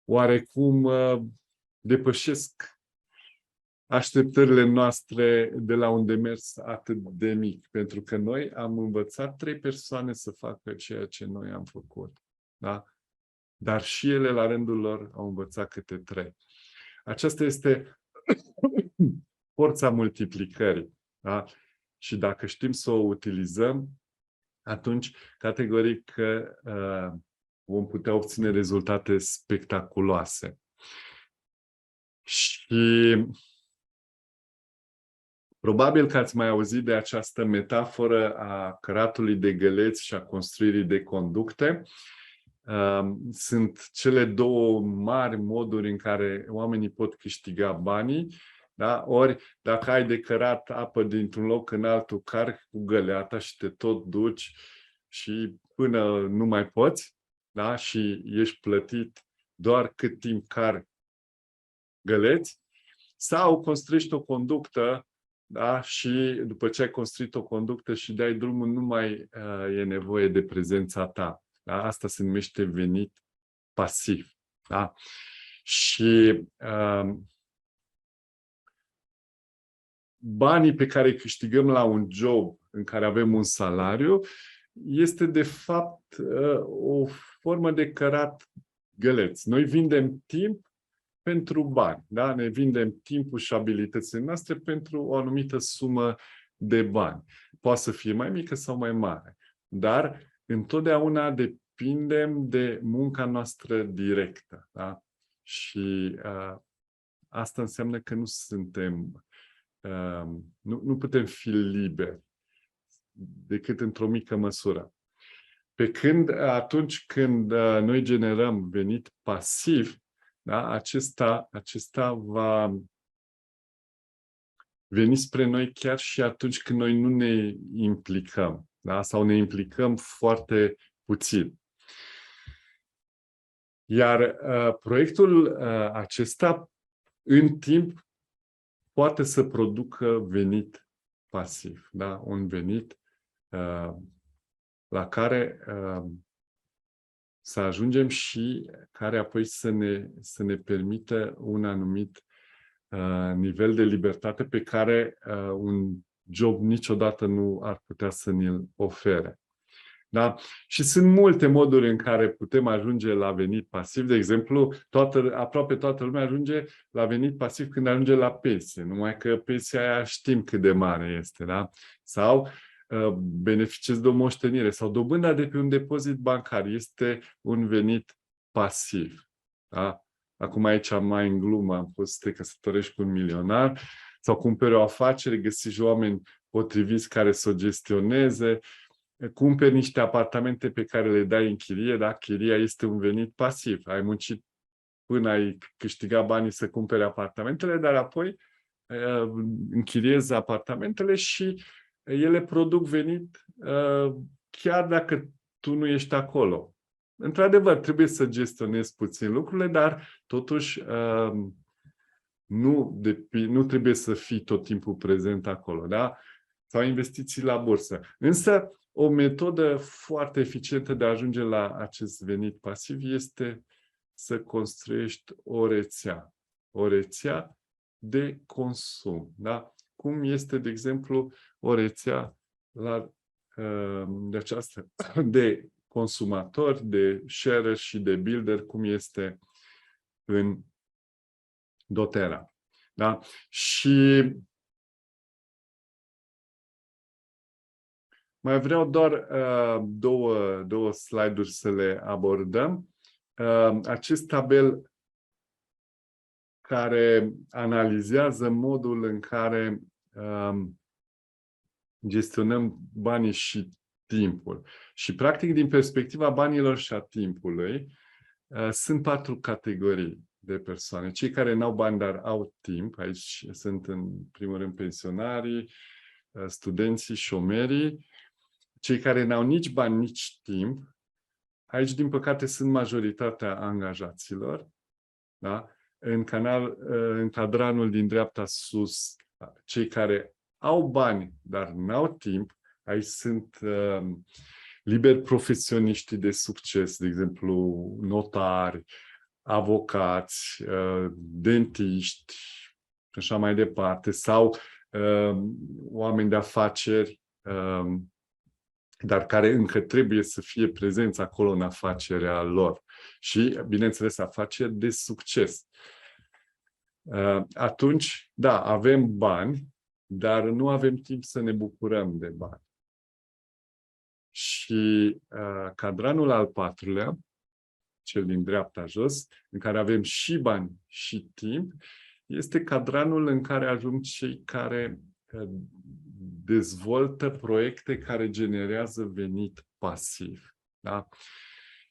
Speaker 2: oarecum depășesc așteptările noastre de la un demers atât de mic. Pentru că noi am învățat 3 persoane să facă ceea ce noi am făcut. Da? Dar și ele, la rândul lor, au învățat câte 3. Aceasta este forța multiplicării. Da? Și dacă știm să o utilizăm, atunci, categoric, vom putea obține rezultate spectaculoase. Și probabil că ați mai auzit de această metaforă a căratului de găleți și a construirii de conducte. Sunt cele 2 mari moduri în care oamenii pot câștiga banii. Da? Ori, dacă ai de cărat apă dintr-un loc în altul, carci cu găleata și te tot duci și până nu mai poți, da? Și ești plătit doar cât timp carci găleți, sau construiești o conductă, da? Și după ce ai construit o conductă și dai drumul, nu mai e nevoie de prezența ta. Da? Asta se numește venit pasiv. Da? Și banii pe care îi câștigăm la un job în care avem un salariu este de fapt o formă de cărat găleți. Noi vindem timp pentru bani. Da? Ne vindem timpul și abilitățile noastre pentru o anumită sumă de bani. Poate să fie mai mică sau mai mare. Dar întotdeauna depindem de munca noastră directă. Da? Și asta înseamnă că nu suntem, nu putem fi liberi decât într-o mică măsură. Pe când atunci când noi generăm venit pasiv, da, acesta va veni spre noi chiar și atunci când noi nu ne implicăm, da, sau ne implicăm foarte puțin. Iar proiectul acesta, în timp, poate să producă venit pasiv, da, un venit la care să ajungem și care apoi să ne permită un anumit nivel de libertate pe care un job niciodată nu ar putea să ne-l ofere. Da? Și sunt multe moduri în care putem ajunge la venit pasiv. De exemplu, aproape toată lumea ajunge la venit pasiv când ajunge la pensie. Numai că pensia aia știm cât de mare este. Da? Sau beneficiezi de o moștenire sau dobânda de pe un depozit bancar. Este un venit pasiv. Da? Acum aici mai în glumă am fost să te căsătorești cu un milionar sau cumperi o afacere, găsești oameni potriviți care să o gestioneze, cumperi niște apartamente pe care le dai în chirie, da? Chiria este un venit pasiv. Ai muncit până ai câștigat banii să cumperi apartamentele, dar apoi închiriezi apartamentele și ele produc venit chiar dacă tu nu ești acolo. Într-adevăr, trebuie să gestionezi puțin lucrurile, dar totuși nu trebuie să fii tot timpul prezent acolo, da? Sau investiții la bursă. Însă, o metodă foarte eficientă de a ajunge la acest venit pasiv este să construiești o rețea de consum. Da? Cum este, de exemplu, o rețea de consumatori, de sharer și de builder, cum este în doTERRA. Da? Și mai vreau doar două slide-uri să le abordăm. Acest tabel care analizează modul în care gestionăm banii și timpul. Și, practic, din perspectiva banilor și a timpului, sunt 4 categorii de persoane. Cei care n-au bani, dar au timp. Aici sunt, în primul rând, pensionarii, studenții, șomerii. Cei care n-au nici bani, nici timp. Aici, din păcate, sunt majoritatea angajaților. Da? În cadranul din dreapta sus, cei care au bani, dar n-au timp. Aici sunt liberi profesioniști de succes, de exemplu, notari, avocați, dentiști și așa mai departe, sau oameni de afaceri, dar care încă trebuie să fie prezenți acolo în afacerea lor. Și, bineînțeles, afaceri de succes. Atunci, da, avem bani, dar nu avem timp să ne bucurăm de bani. Și cadranul al 4-lea, cel din dreapta jos, în care avem și bani și timp, este cadranul în care ajung cei care dezvoltă proiecte care generează venit pasiv. Da?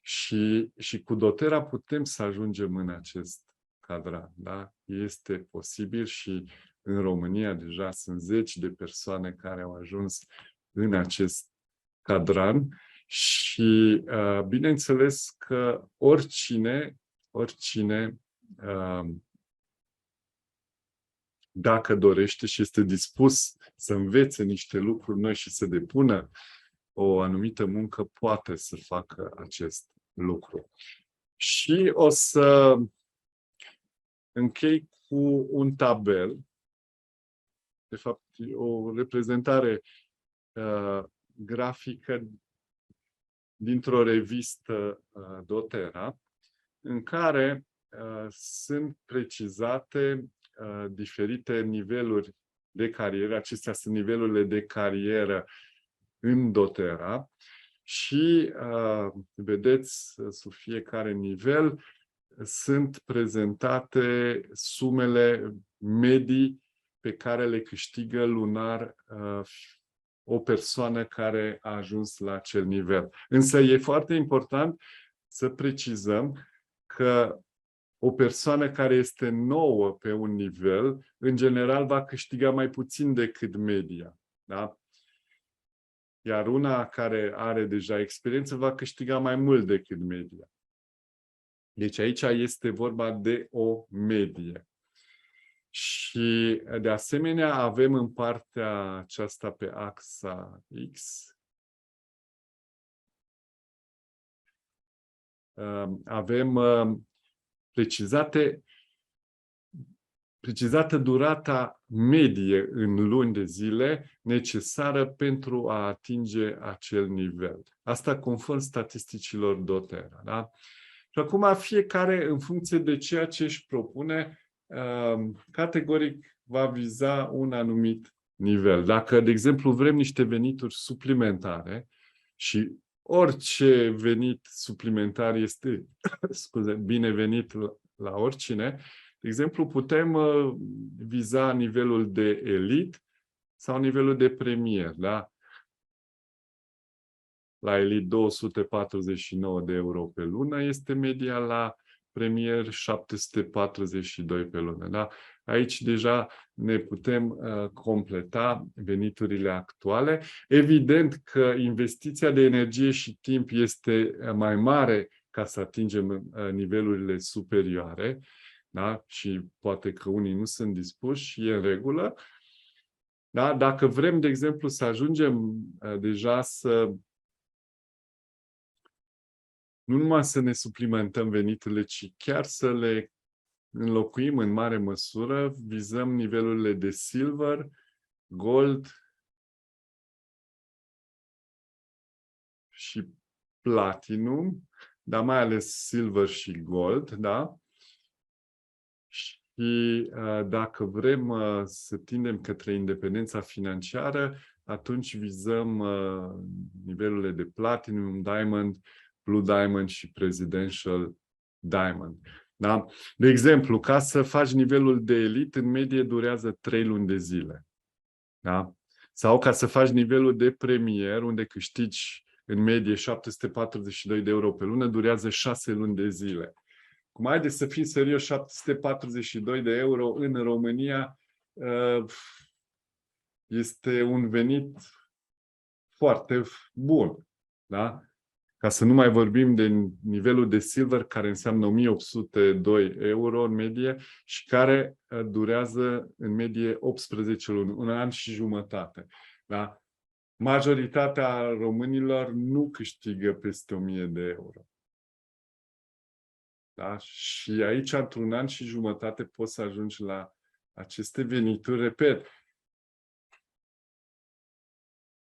Speaker 2: Și cu doTERRA putem să ajungem în acest cadran. Da? Este posibil și în România deja sunt 10 de persoane care au ajuns în acest cadran și bineînțeles că oricine dacă dorește și este dispus să învețe niște lucruri noi și să depună o anumită muncă, poate să facă acest lucru. Și o să închei cu un tabel, de fapt o reprezentare grafică dintr-o revistă doTERRA, în care sunt precizate diferite niveluri de carieră. Acestea sunt nivelurile de carieră în doTERRA și vedeți, sub fiecare nivel sunt prezentate sumele medii pe care le câștigă lunar o persoană care a ajuns la acel nivel. Însă e foarte important să precizăm că o persoană care este nouă pe un nivel, în general, va câștiga mai puțin decât media. Da? Iar una care are deja experiență va câștiga mai mult decât media. Deci aici este vorba de o medie. Și de asemenea avem în partea aceasta pe axa X, avem precizată durata medie în luni de zile necesară pentru a atinge acel nivel. Asta conform statisticilor doTERRA. Da? Și acum fiecare, în funcție de ceea ce își propune, categoric va viza un anumit nivel. Dacă, de exemplu, vrem niște venituri suplimentare și orice venit suplimentar este binevenit la oricine, de exemplu, putem viza nivelul de elit sau nivelul de premier. Da? La elit 249 de euro pe lună este media, la premier 742 pe lună. Da? Aici deja ne putem completa veniturile actuale. Evident că investiția de energie și timp este mai mare ca să atingem nivelurile superioare. Da? Și poate că unii nu sunt dispuși, e în regulă. Da? Dacă vrem, de exemplu, să ajungem deja să nu numai să ne suplimentăm veniturile, ci chiar să le înlocuim în mare măsură, vizăm nivelurile de silver, gold și platinum, dar mai ales silver și gold, da? Și dacă vrem să tindem către independența financiară, atunci vizăm nivelurile de platinum, diamond, blue diamond și presidential diamond. Da? De exemplu, ca să faci nivelul de elit, în medie durează 3 luni de zile. Da? Sau ca să faci nivelul de premier, unde câștigi în medie 742 de euro pe lună, durează 6 luni de zile. Cum haideți să fim serios, 742 de euro în România este un venit foarte bun. Da? Ca să nu mai vorbim de nivelul de silver, care înseamnă 1802 euro în medie și care durează în medie 18 luni, un an și jumătate. Da? Majoritatea românilor nu câștigă peste 1000 de euro. Da? Și aici, într-un an și jumătate, poți să ajungi la aceste venituri, repet,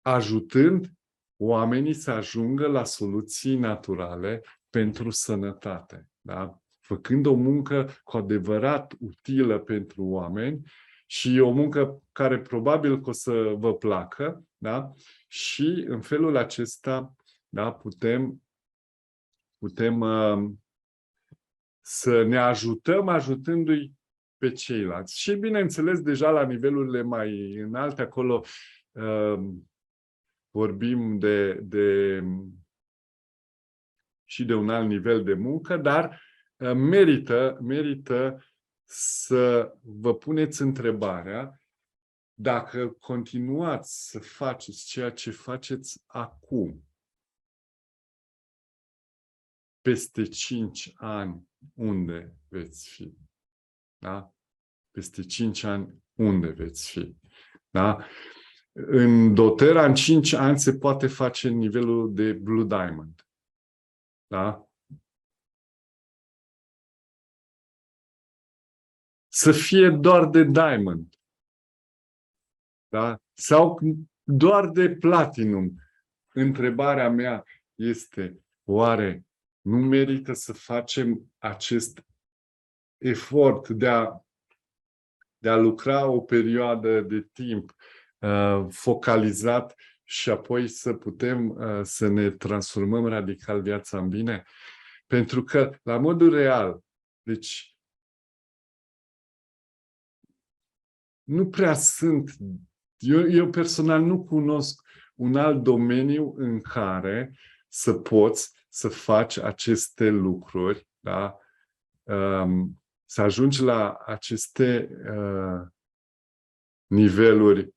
Speaker 2: ajutând oamenii să ajungă la soluții naturale pentru sănătate. Da? Făcând o muncă cu adevărat utilă pentru oameni și o muncă care probabil că o să vă placă, da? Și în felul acesta, da, putem să ne ajutăm ajutându-i pe ceilalți. Și bineînțeles, deja la nivelurile mai înalte, acolo vorbim și de un alt nivel de muncă, dar merită să vă puneți întrebarea dacă continuați să faceți ceea ce faceți acum, peste 5 ani, unde veți fi? Da? Peste 5 ani, unde veți fi? Da? În doTERRA, în 5 ani, se poate face nivelul de Blue Diamond. Da? Să fie doar de Diamond. Da? Sau doar de Platinum. Întrebarea mea este, oare nu merită să facem acest efort de a lucra o perioadă de timp focalizat și apoi să putem să ne transformăm radical viața în bine? Pentru că, la modul real, deci nu prea sunt, eu personal nu cunosc un alt domeniu în care să poți să faci aceste lucruri, da? Să ajungi la aceste niveluri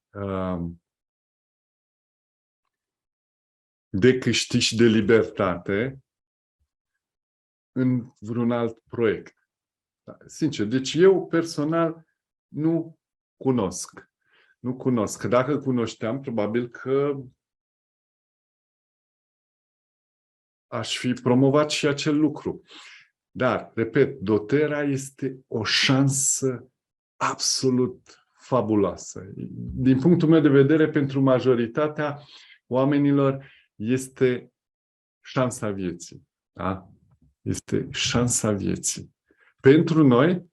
Speaker 2: de câștig și de libertate în vreun alt proiect. Da, sincer, deci eu personal nu cunosc. Nu cunosc. Dacă cunoșteam, probabil că aș fi promovat și acel lucru. Dar, repet, doTERRA este o șansă absolut fabuloasă. Din punctul meu de vedere, pentru majoritatea oamenilor este șansa vieții. Da? Este șansa vieții. Pentru noi,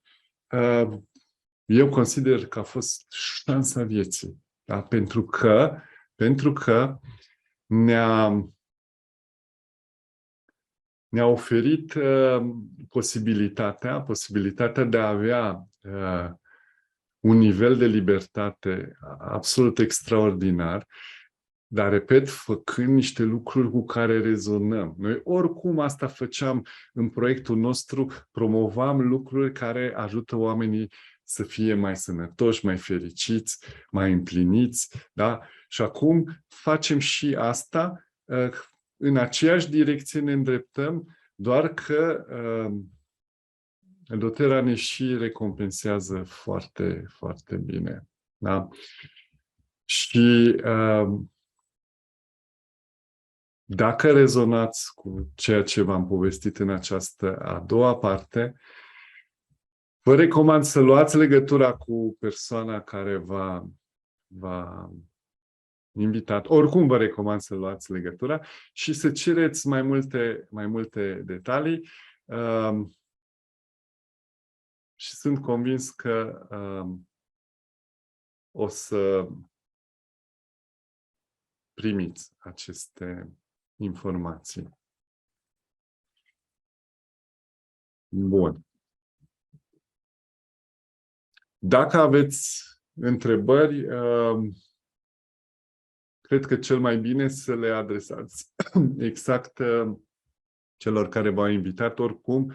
Speaker 2: eu consider că a fost șansa vieții. Da? Pentru că ne-a oferit posibilitatea de a avea un nivel de libertate absolut extraordinar, dar, repet, făcând niște lucruri cu care rezonăm. Noi oricum asta făceam în proiectul nostru, promovam lucruri care ajută oamenii să fie mai sănătoși, mai fericiți, mai împliniți, da? Și acum facem și asta, în aceeași direcție ne îndreptăm, doar că doTERRA ne și recompensează foarte, foarte bine. Da? Și dacă rezonați cu ceea ce v-am povestit în această a doua parte, vă recomand să luați legătura cu persoana care v-a invitat. Oricum vă recomand să luați legătura și să cereți mai multe detalii. Și sunt convins că o să primiți aceste informații. Bun. Dacă aveți întrebări, cred că cel mai bine să le adresați exact celor care v-au invitat. Oricum,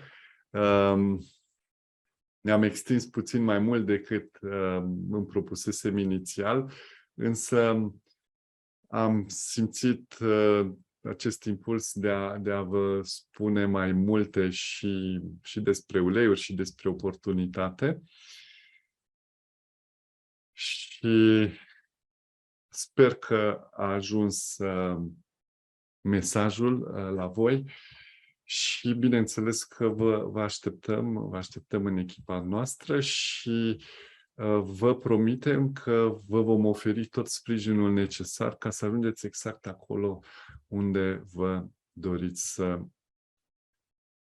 Speaker 2: ne-am extins puțin mai mult decât îmi propusesem inițial, însă am simțit acest impuls de a vă spune mai multe și despre uleiuri și despre oportunitate. Și sper că a ajuns mesajul la voi și bineînțeles că vă așteptăm în echipa noastră și vă promitem că vă vom oferi tot sprijinul necesar ca să ajungeți exact acolo unde vă doriți să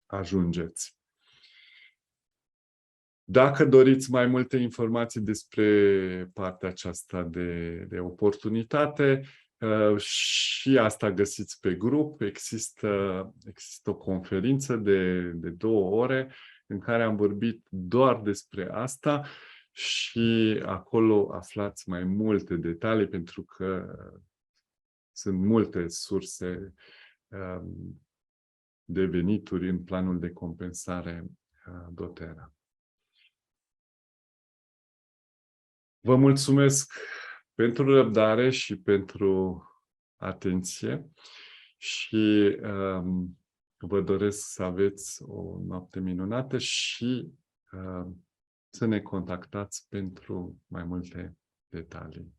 Speaker 2: ajungeți. Dacă doriți mai multe informații despre partea aceasta de oportunitate, și asta găsiți pe grup. Există o conferință de 2 ore în care am vorbit doar despre asta și acolo aflați mai multe detalii pentru că sunt multe surse de venituri în planul de compensare doTERRA. Vă mulțumesc pentru răbdare și pentru atenție și vă doresc să aveți o noapte minunată și să ne contactați pentru mai multe detalii.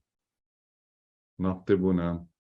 Speaker 2: Noapte bună!